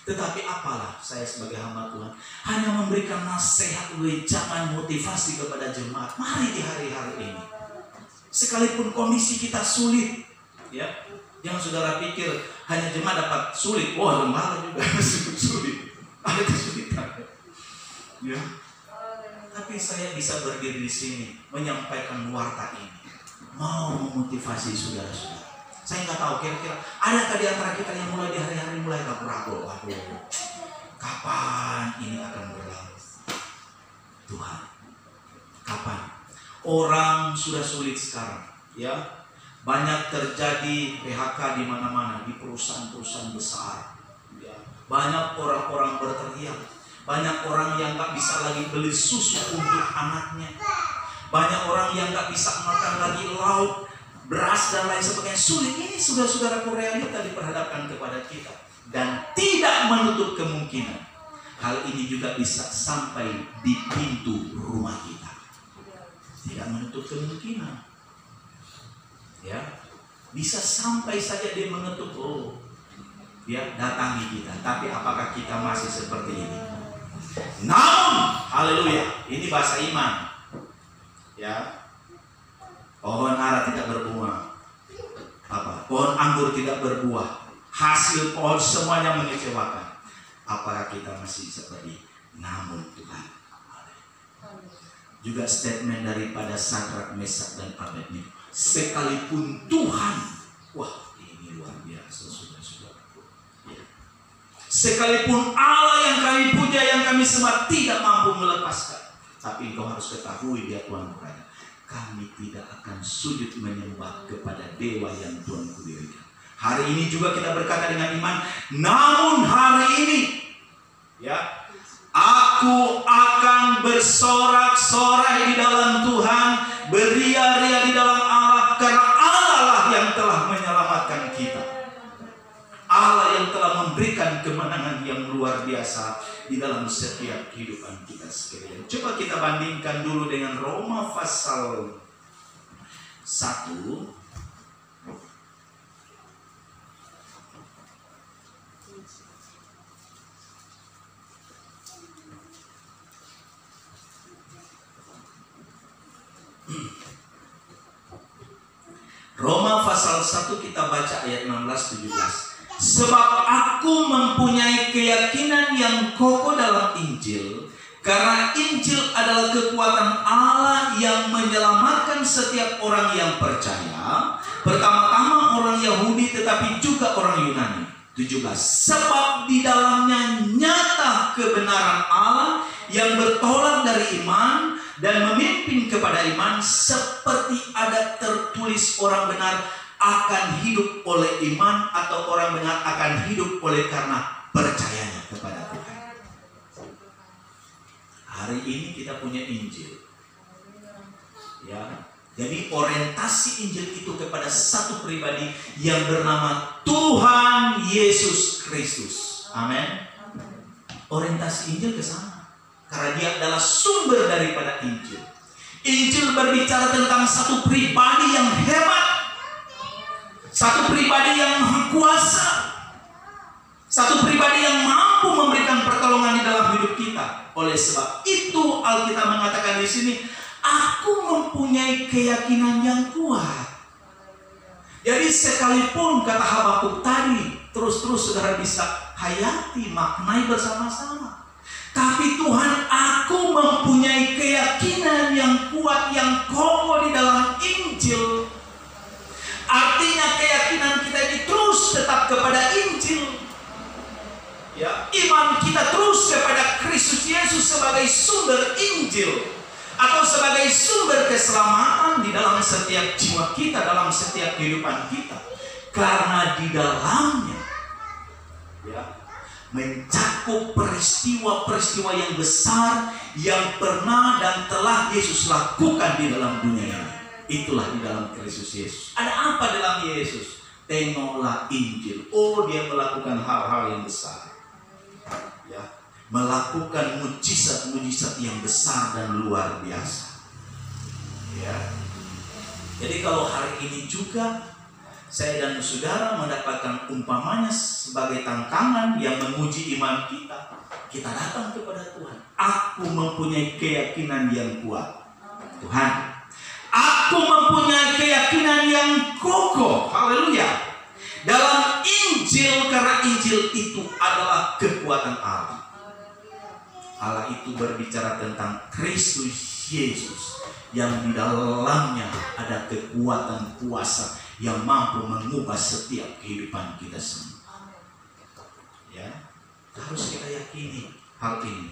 Tetapi apalah saya sebagai hamba Tuhan, hanya memberikan nasihat, wejangan, motivasi kepada jemaat. Mari di hari-hari ini, sekalipun kondisi kita sulit, ya, yang saudara pikir hanya jemaat dapat sulit, wah gembala juga sulit, ada kesulitan, ya. Tapi saya bisa berdiri di sini menyampaikan warta ini, mau memotivasi saudara-saudara. Saya nggak tahu kira-kira adakah di antara kita yang mulai di hari-hari mulai ragu-ragu, waduh, kapan ini akan berlalu? Tuhan, kapan? Orang sudah sulit sekarang, ya. Banyak terjadi PHK di mana-mana, di perusahaan-perusahaan besar. Ya. Banyak orang-orang berteriak. Banyak orang yang gak bisa lagi beli susu untuk anaknya. Banyak orang yang gak bisa makan lagi lauk beras dan lain sebagainya sulit. Ini saudara-saudaraku realita diperhadapkan kepada kita. Dan tidak menutup kemungkinan hal ini juga bisa sampai di pintu rumah kita. Tidak menutup kemungkinan. Ya, bisa sampai saja dia mengetuk, dia datangi kita. Tapi apakah kita masih seperti ini? Namun, haleluya, ini bahasa iman. Ya, pohon ara tidak berbunga, pohon anggur tidak berbuah, hasil pohon semuanya mengecewakan. Apakah kita masih seperti? Namun Tuhan. Juga statement daripada Sadrak, Mesak dan Abednego. Sekalipun Tuhan, wah ini luar biasa saudara-saudara. Ya. Sekalipun Allah yang kami puja, yang kami sembah tidak mampu melepaskan, tapi engkau harus ketahui dia Tuhan berkata, kami tidak akan sujud menyembah kepada dewa yang Tuhan dirikan. Hari ini juga kita berkata dengan iman, namun hari ini, ya, aku akan bersorak-sorai di dalam Tuhan, beria-ria di dalam Allah, karena Allah lah yang telah menyelamatkan kita. Allah yang telah memberikan kemenangan yang luar biasa di dalam setiap kehidupan kita sekalian. Coba kita bandingkan dulu dengan Roma pasal 1. Roma pasal 1 kita baca ayat 16-17. Sebab aku mempunyai keyakinan yang kokoh dalam Injil, karena Injil adalah kekuatan Allah yang menyelamatkan setiap orang yang percaya, pertama-tama orang Yahudi tetapi juga orang Yunani. 17. Sebab di dalamnya nyata kebenaran Allah yang bertolak dari iman dan memimpin kepada iman, seperti ada tertulis, orang benar akan hidup oleh iman, atau orang benar akan hidup oleh karena percayanya kepada Tuhan. Hari ini kita punya Injil, ya. Jadi orientasi Injil itu kepada satu pribadi yang bernama Tuhan Yesus Kristus. Amin. Orientasi Injil ke sana, karena dia adalah sumber daripada Injil. Injil berbicara tentang satu pribadi yang hebat, satu pribadi yang maha kuasa, satu pribadi yang mampu memberikan pertolongan di dalam hidup kita. Oleh sebab itu Alkitab mengatakan di sini, aku mempunyai keyakinan yang kuat. Jadi sekalipun kata Habakuk tadi, terus-terus saudara bisa hayati, maknai bersama-sama. Tapi Tuhan, aku mempunyai keyakinan yang kuat, yang kokoh di dalam Injil. Artinya keyakinan kita ini terus tetap kepada Injil. Ya, iman kita terus kepada Kristus Yesus sebagai sumber Injil, atau sebagai sumber keselamatan di dalam setiap jiwa kita, dalam setiap kehidupan kita. Karena di dalamnya, ya, mencakup peristiwa-peristiwa yang besar yang pernah dan telah Yesus lakukan di dalam dunia ini. Itulah di dalam Kristus Yesus. Ada apa dalam Yesus? Tengoklah Injil. Oh, dia melakukan hal-hal yang besar, ya, melakukan mujizat-mujizat yang besar dan luar biasa. Ya. Jadi kalau hari ini juga saya dan saudara mendapatkan umpamanya sebagai tantangan yang menguji iman kita, kita datang kepada Tuhan. Aku mempunyai keyakinan yang kuat. Tuhan, aku mempunyai keyakinan yang kokoh. Haleluya. Dalam Injil, karena Injil itu adalah kekuatan Allah. Allah itu berbicara tentang Kristus Yesus yang di dalamnya ada kekuatan kuasa yang mampu mengubah setiap kehidupan kita semua. Ya, harus kita yakini hal ini.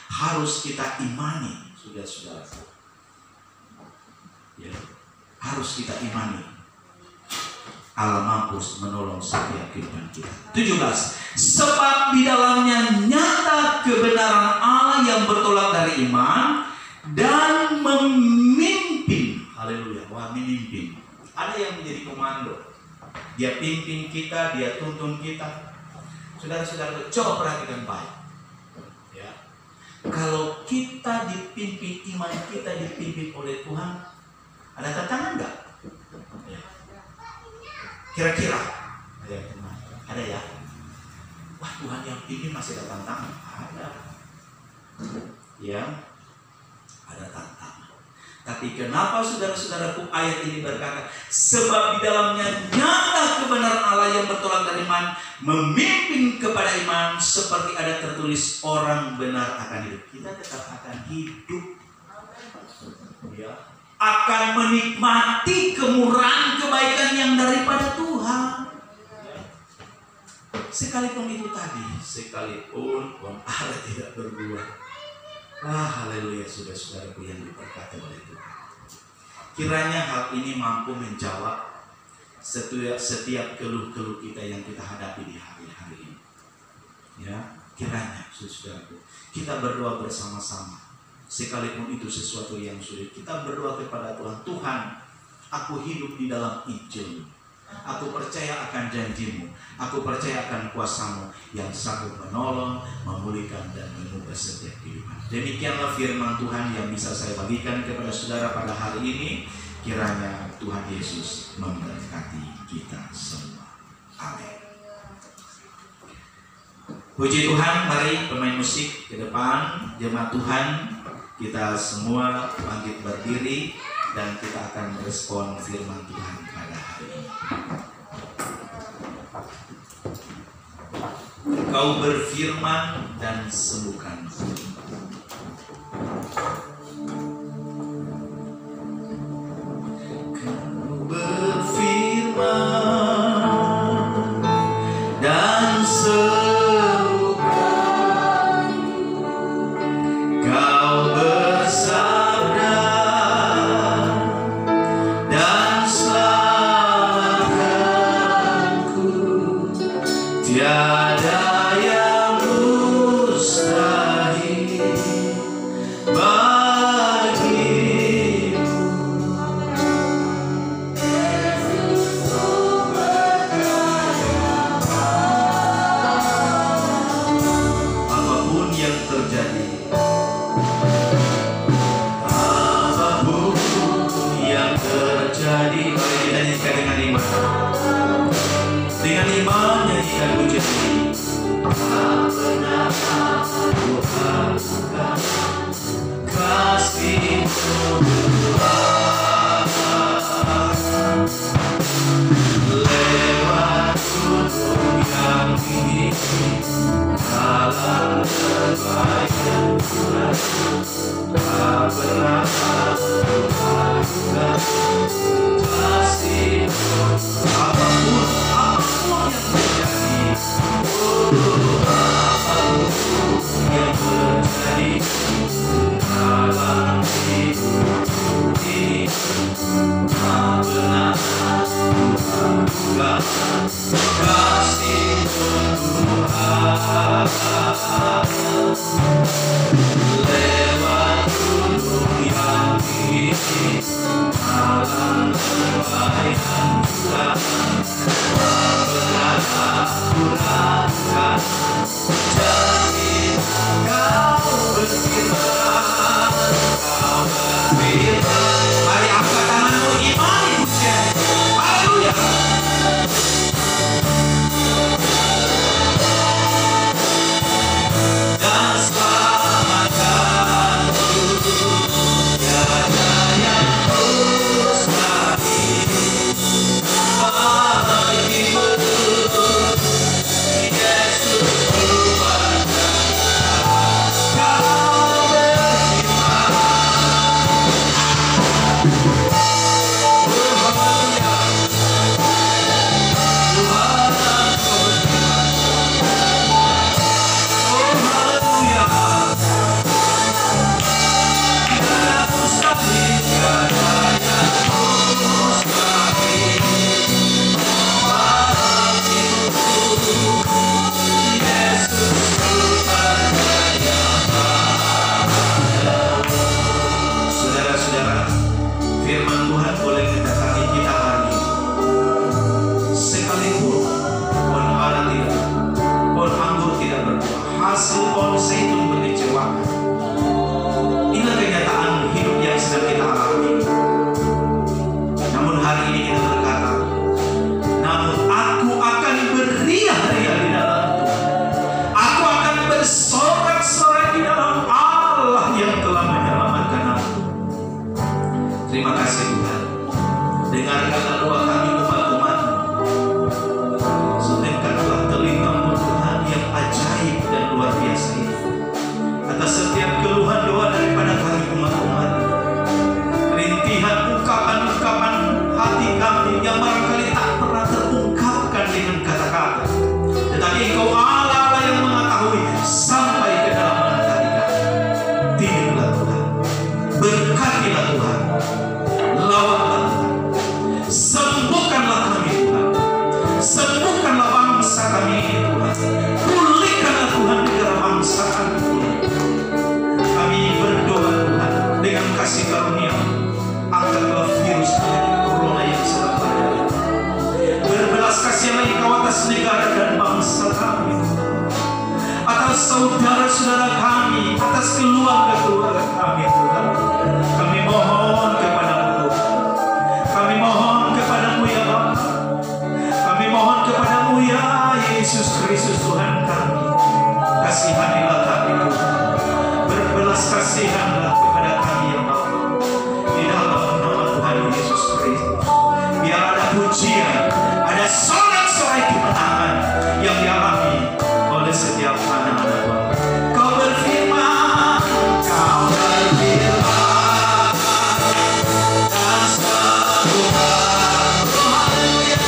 Harus kita imani, saudara-saudara. Ya, harus kita imani. Allah mampu menolong setiap kehidupan kita. 17. Sebab di dalamnya nyata kebenaran Allah yang bertolak dari iman dan memimpin. Haleluya. Wah, memimpin. Ada yang menjadi komando. Dia pimpin kita, dia tuntun kita. Saudara-saudara, coba perhatikan baik. Ya. Kalau kita dipimpin, iman kita dipimpin oleh Tuhan, ada tantangan enggak? Ya. Kira-kira ada ya? Wah, Tuhan yang pimpin masih ada tantangan. Ada. Ya, ada tantangan. Tapi kenapa saudara-saudaraku ayat ini berkata, sebab di dalamnya nyata kebenaran Allah yang bertolak dari iman, memimpin kepada iman, seperti ada tertulis, orang benar akan hidup. Kita tetap akan hidup, ya, akan menikmati kemurahan kebaikan yang daripada Tuhan. Sekalipun itu tadi, sekalipun orang Allah tidak berbuat. Wah, haleluya, saudara-saudaraku yang diberkati oleh Tuhan. Kiranya hal ini mampu menjawab setiap keluh-keluh kita yang kita hadapi di hari-hari ini. Ya, kiranya saudaraku, kita berdoa bersama-sama. Sekalipun itu sesuatu yang sulit, kita berdoa kepada Tuhan. Tuhan, aku hidup di dalam Injil. Aku percaya akan janjimu. Aku percaya akan kuasamu yang sanggup menolong, memulihkan, dan mengubah setiap kehidupan. Demikianlah firman Tuhan yang bisa saya bagikan kepada saudara pada hari ini. Kiranya Tuhan Yesus memberkati kita semua. Amin. Puji Tuhan, mari pemain musik ke depan. Jemaat Tuhan, kita semua bangkit berdiri dan kita akan merespon firman Tuhan pada hari ini. Kau berfirman dan sembuhkan. Kau berfirman dan sembuhkan. Kau bersabda dan selamatkanku. Tiada yang mustahil. yang barangkali tak pernah terungkapkan dengan kata-kata. Tetapi Engkau Allah yang mengetahui sampai ke dalam hati kami. Tidurlah Tuhan, berkatilah Tuhan, lawanlah Tuhan, sembuhkanlah kami Tuhan, sembuhkanlah bangsa kami ini Tuhan, pulihkanlah Tuhan negara bangsa kami Tuhan. Kami berdoa Tuhan dengan kasih karunia, angkatlah virus corona yang sedang terjadi. Berbelas kasihanlah Engkau atas negara dan bangsa kami, atas saudara-saudara kami, atas keluarga-keluarga kami Tuhan. Kami mohon kepadamu Tuhan, kami mohon kepadamu ya Bapa, kami mohon kepadamu ya Yesus Kristus Tuhan kami. Kasihanilah kami Tuhan, berbelas kasihanlah kepada kami ya Bapa. Di dalam nama Tuhan Yesus Kristus, biar ada pujian, ada sorak-sorai kemenangan yang dialami oleh setiap anak-anak Tuhan. Kau berfirman, Kau berfirman, dan sembuhkan, oh haleluya.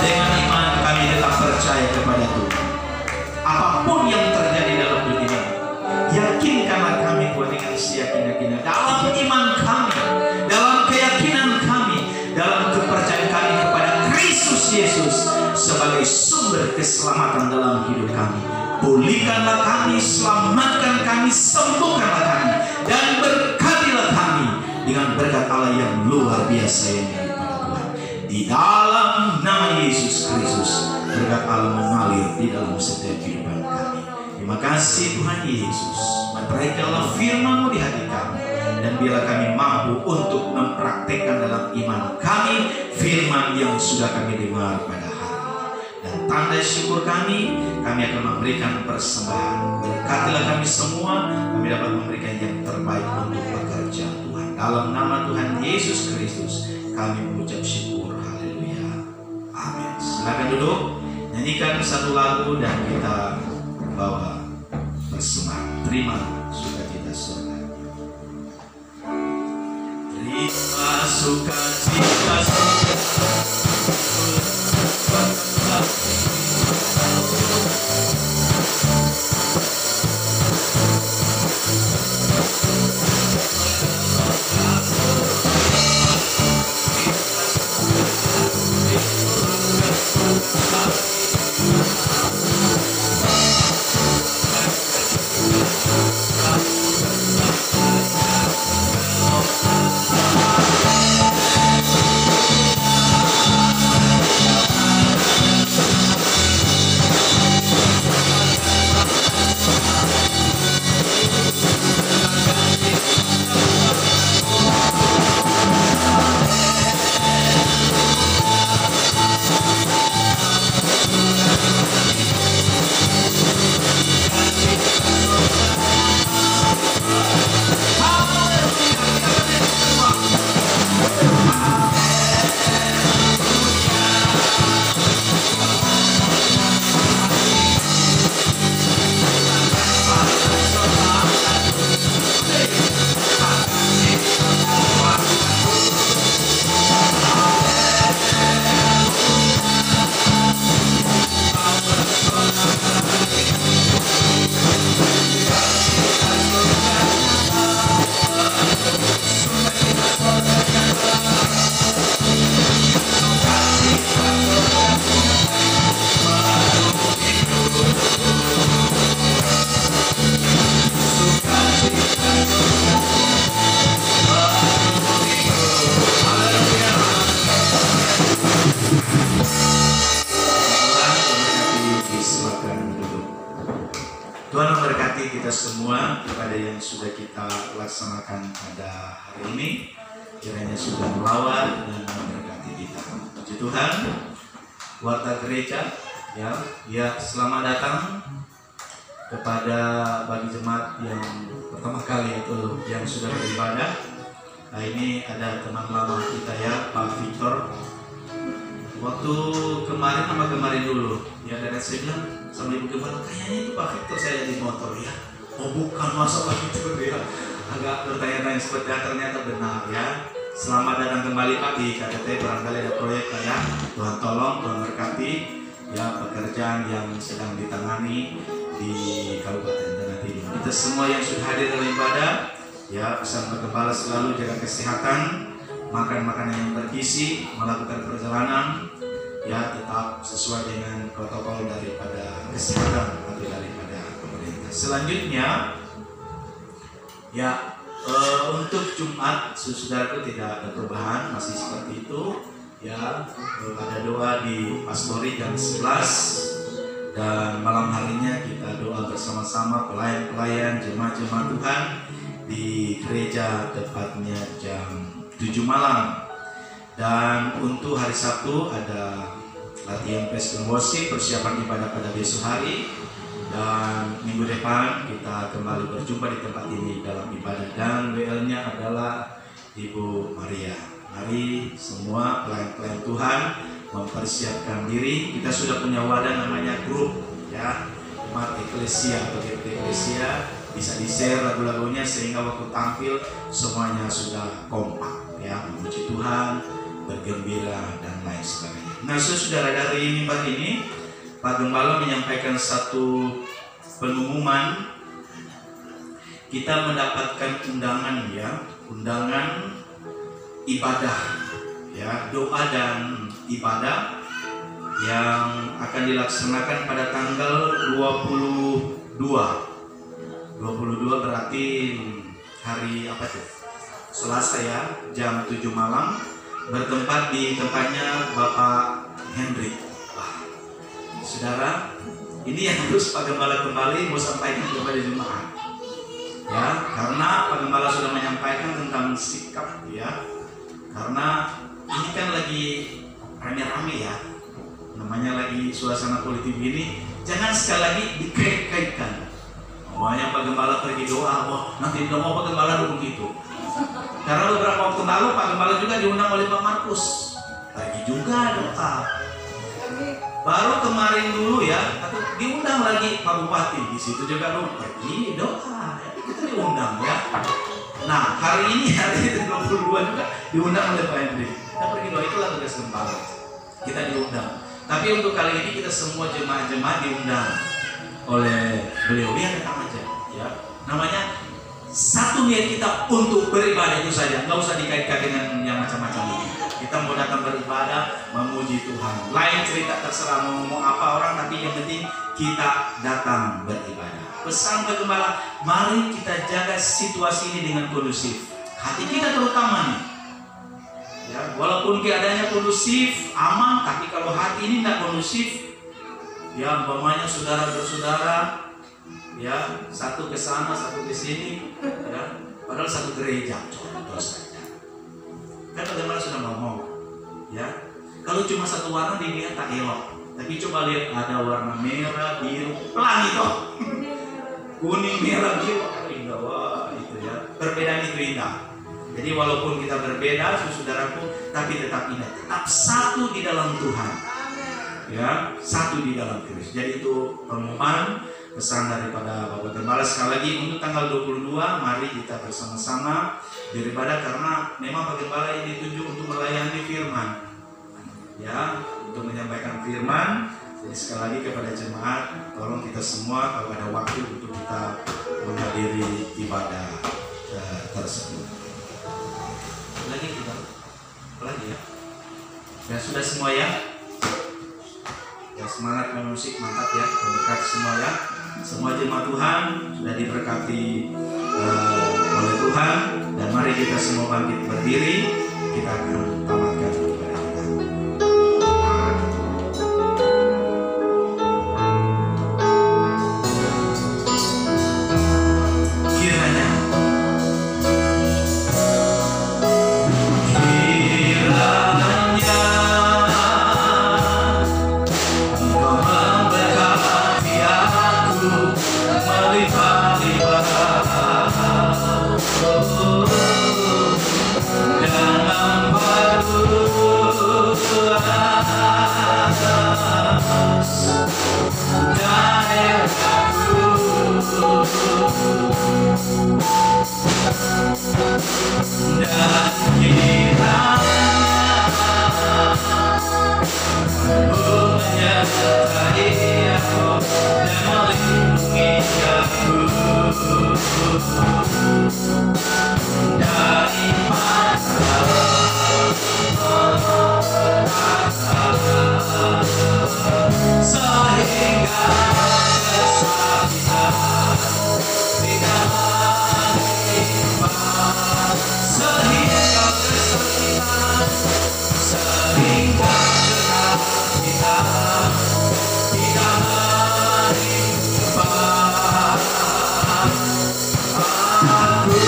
Dengan iman kami tetap percaya kepada Tuhan. Apapun yang terjadi dalam dunia, yakinkanlah kami Tuhan dengan seyakin-yakinnya dalam iman kami, dalam keyakinan kami, dalam kepercayaan kami kepada Kristus Yesus sebagai sumber keselamatan dalam hidup kami. Pulihkanlah kami, selamatkan kami, sembuhkanlah kami, dan berkatilah kami dengan berkat Allah yang luar biasa yang daripada Tuhan. Di dalam nama Yesus Kristus, berkat Allah mengalir di dalam setiap kehidupan kami. Terima kasih Tuhan Yesus. Meteraikanlah firman-Mu di hati kami, dan biarlah kami mampu untuk mempraktekkan dalam iman kami firman yang sudah kami dengar pada hari ini. Dan tanda syukur kami akan memberikan persembahan. Berkatilah kami semua, kami dapat memberikan yang terbaik untuk pekerjaan Tuhan. Dalam nama Tuhan Yesus Kristus, kami mengucap syukur. Haleluya. Amin. Silakan duduk, nyanyikan satu lagu dan kita bawa persembahan. Terima sukacita surga. Terima sukacita surga. Tuhan memberkati kita semua kepada yang sudah kita laksanakan pada hari ini. Kiranya sudah melawat dan memberkati kita. Puji Tuhan. Warta gereja, ya selamat datang kepada bagi jemaat yang pertama kali atau yang sudah beribadah. Nah, ini ada teman lama kita ya, Pak Victor. Waktu kemarin dulu, ya dan saya bilang sama Ibu Gembala, kayaknya itu Pak Victor saya di motor ya. Oh bukan, masa Pak Victor ya. Agak bertanya-tanya seperti itu, ternyata benar ya. Selamat datang kembali Pak di KTT, barangkali ada proyek Pak ya. Tuhan tolong, Tuhan berkati ya pekerjaan yang sedang ditangani di Kabupaten Tanah Tidung. Kita semua yang sudah hadir dalam ibadah, ya pesan Pak Gembala selalu jaga kesehatan, makan makanan yang bergizi, melakukan perjalanan, ya tetap sesuai dengan protokol daripada kesehatan atau daripada pemerintah. Selanjutnya, ya untuk Jumat, saudaraku tidak ada perubahan, masih seperti itu. Ya, ada doa di Pastori jam 11 dan malam harinya kita doa bersama-sama pelayan-pelayan jemaat-jemaat Tuhan di gereja tepatnya jam 7 malam. Dan untuk hari Sabtu ada latihan praise and worship, persiapan ibadah pada besok hari. Dan minggu depan kita kembali berjumpa di tempat ini dalam ibadah, dan WL-nya adalah Ibu Maria. Mari semua pelayan-pelayan Tuhan mempersiapkan diri. Kita sudah punya wadah namanya grup ya, Umat Eklesia atau GT Eklesia. Bisa di-share lagu-lagunya sehingga waktu tampil semuanya sudah kompak ya, memuji Tuhan, bergembira dan lain sebagainya. Nah, saudara, dari mimbar ini Pak Gembala menyampaikan satu pengumuman. Kita mendapatkan undangan ya, undangan ibadah ya, doa dan ibadah yang akan dilaksanakan pada tanggal 22 berarti hari apa tuh? Selasa ya, jam 7 malam, bertempat di tempatnya Bapak Hendrik. Saudara, ini yang harus Pak Gembala kembali mau sampaikan kepada jemaat ya, karena Pak Gembala sudah menyampaikan tentang sikap ya, karena ini kan lagi rame-rame ya, namanya lagi suasana politik ini, jangan sekali lagi dikait-kaitkan. Makanya Pak Gembala pergi doa, wah nanti doa Pak Gembala dulu gitu, karena beberapa waktu lalu Pak Gembala juga diundang oleh Pak Markus, pergi juga doa. Baru kemarin dulu ya, atau diundang lagi Pak Bupati, di situ juga dong pergi doa, ya, kita diundang ya. Nah hari ini hari 22 juga diundang oleh Pak Hendrik. Kita pergi doa, itulah tugas Gembala. Kita diundang. Tapi untuk kali ini kita semua jemaat-jemaat diundang oleh beliau. Ya datang aja, ya. Namanya satu niat kita untuk beribadah itu saja, nggak usah dikaitkan dengan yang macam-macam ini. Kita mau datang beribadah, memuji Tuhan. Lain cerita terserah mau ngomong apa orang, tapi yang penting kita datang beribadah. Pesan Pak Gembala, mari kita jaga situasi ini dengan kondusif. Hati kita terutama nih. Ya, walaupun keadaannya kondusif, aman, tapi kalau hati ini tidak kondusif, ya umpamanya saudara bersaudara, ya satu ke sana, satu ke sini, ya, padahal satu gereja, contoh saja. Kan Pak Gembala sudah ngomong, ya kalau cuma satu warna dilihat tak elok, tapi coba lihat ada warna merah, biru, pelangi toh, kuning, merah, biru, indah, wah itu ya, perbedaan itu indah. Jadi walaupun kita berbeda, saudaraku, tapi tetap indah, tetap satu di dalam Tuhan, ya satu di dalam Kristus. Jadi itu pengumuman pesan daripada Bapak Gembala. Sekali lagi untuk tanggal 22 mari kita bersama-sama beribadah, karena memang Pak Gembala ini ditunjuk untuk melayani firman ya, untuk menyampaikan firman. Jadi sekali lagi kepada jemaat, tolong kita semua kalau ada waktu untuk kita menghadiri ibadah tersebut. Lagi kita lagi ya. Dan sudah semua ya. Ya semangat musik, mantap ya, berkat semua ya. Semua jemaat Tuhan sudah diberkati oleh Tuhan, dan mari kita semua bangkit berdiri, kita akan tamatkan ibadah kita. berlimpah-limpah dalam baruas daerahku, dan kiranya menyertai aku dan melindungi aku dari mara sehingga kesakitan tidak menimpa, sehingga kesakitan, sehingga kesakitan tidak menimpa aku.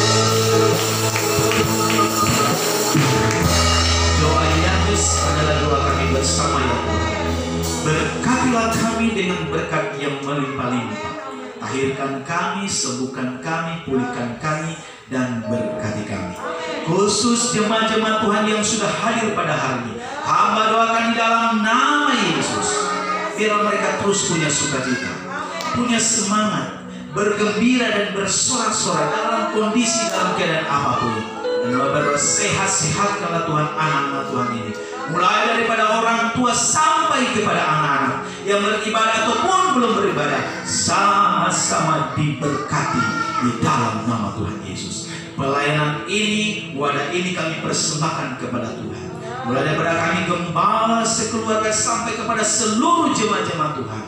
Doa Yesus adalah doa kami bersama ya Tuhan. Berkatilah kami dengan berkat yang melimpah-limpah. Tahirkan kami, sembuhkan kami, pulihkan kami, dan berkati kami. Khusus jemaat-jemaat Tuhan yang sudah hadir pada hari ini, hamba doakan di dalam nama Yesus, biar mereka terus punya sukacita, punya semangat, bergembira dan bersorak-sorak dalam kondisi, dalam keadaan apapun. Dan berdoa sehat-sehatkanlah Tuhan anak-anak Tuhan ini, mulai daripada orang tua sampai kepada anak-anak yang beribadah ataupun belum beribadah, sama-sama diberkati di dalam nama Tuhan Yesus. Pelayanan ini, wadah ini kami persembahkan kepada Tuhan, mulai daripada kami gembala sekeluarga sampai kepada seluruh jemaat-jemaat Tuhan.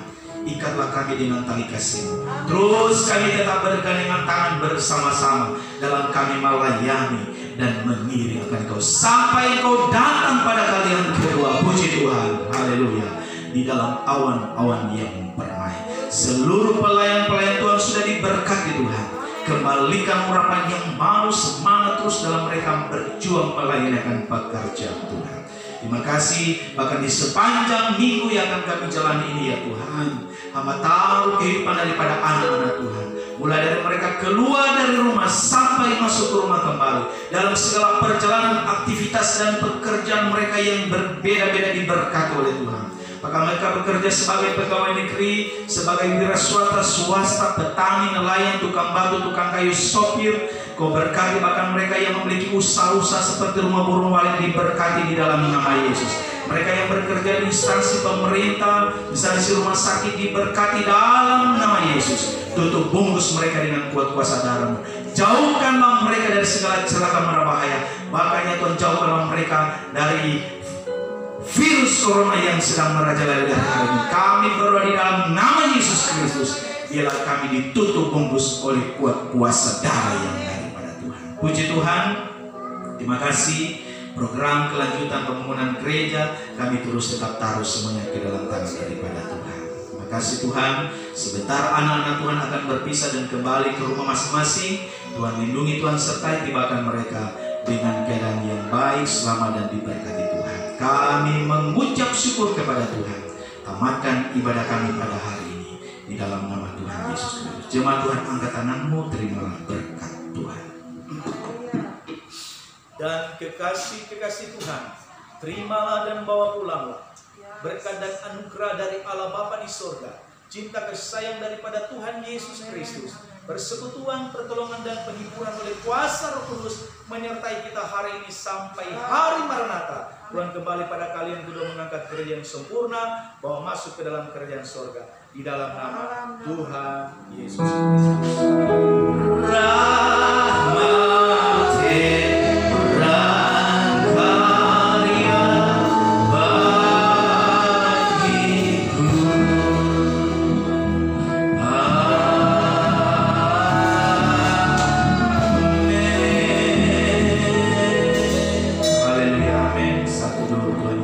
Ikatlah kami dengan tali kasih. Terus kami tetap bergandengan tangan bersama-sama dalam kami melayani dan mengiring akan Engkau sampai Engkau datang pada kali yang kedua. Puji Tuhan, haleluya. Di dalam awan-awan yang permai, seluruh pelayan-pelayan Tuhan sudah diberkati Tuhan. Kembalikan urapan yang mau semangat terus dalam mereka berjuang melayani pekerjaan Tuhan. Terima kasih, bahkan di sepanjang minggu yang akan kami jalani ini ya Tuhan, hamba taruh kehidupan daripada anak-anak Tuhan, mulai dari mereka keluar dari rumah sampai masuk ke rumah kembali, dalam segala perjalanan aktivitas dan pekerjaan mereka yang berbeda-beda diberkati oleh Tuhan. Apakah mereka bekerja sebagai pegawai negeri, sebagai wiraswasta, swasta, petani, nelayan, tukang batu, tukang kayu, sopir, Kau berkati bahkan mereka yang memiliki usaha-usaha seperti rumah burung walet, diberkati di dalam nama Yesus. Mereka yang bekerja di instansi pemerintah, instansi rumah sakit, diberkati dalam nama Yesus. Tutup bungkus mereka dengan kuat kuasa darah-Mu. Jauhkanlah mereka dari segala celaka mara bahaya. Bahkan ya Tuhan, jauhkanlah mereka dari virus corona yang sedang merajalela hari ini. Kami berdoa di dalam nama Yesus Kristus, biarlah kami ditutup bungkus oleh kuat kuasa darah yang daripada Tuhan. Puji Tuhan, terima kasih. Program kelanjutan pembangunan gereja kami terus tetap taruh semuanya ke dalam tangan daripada Tuhan. Terima kasih Tuhan. Sebentar anak-anak Tuhan akan berpisah dan kembali ke rumah masing-masing. Tuhan lindungi, Tuhan sertai, tibakan mereka dengan keadaan yang baik, selamat dan diberkati Tuhan. Kami mengucap syukur kepada Tuhan. Tamatkan ibadah kami pada hari ini di dalam nama Tuhan Yesus Kristus. Jemaat Tuhan, angkat tanganmu, terimalah berkat Tuhan. Dan kekasih-kekasih Tuhan, terimalah dan bawa pulanglah berkat dan anugerah dari Allah Bapa di surga, cinta kasih sayang daripada Tuhan Yesus Kristus, persekutuan, pertolongan dan penghiburan oleh kuasa Roh Kudus menyertai kita hari ini sampai hari Maranatha. Tuhan kembali pada kalian kedua mengangkat gereja yang sempurna, bawa masuk ke dalam kerajaan surga di dalam nama Tuhan Yesus Kristus. Tuhan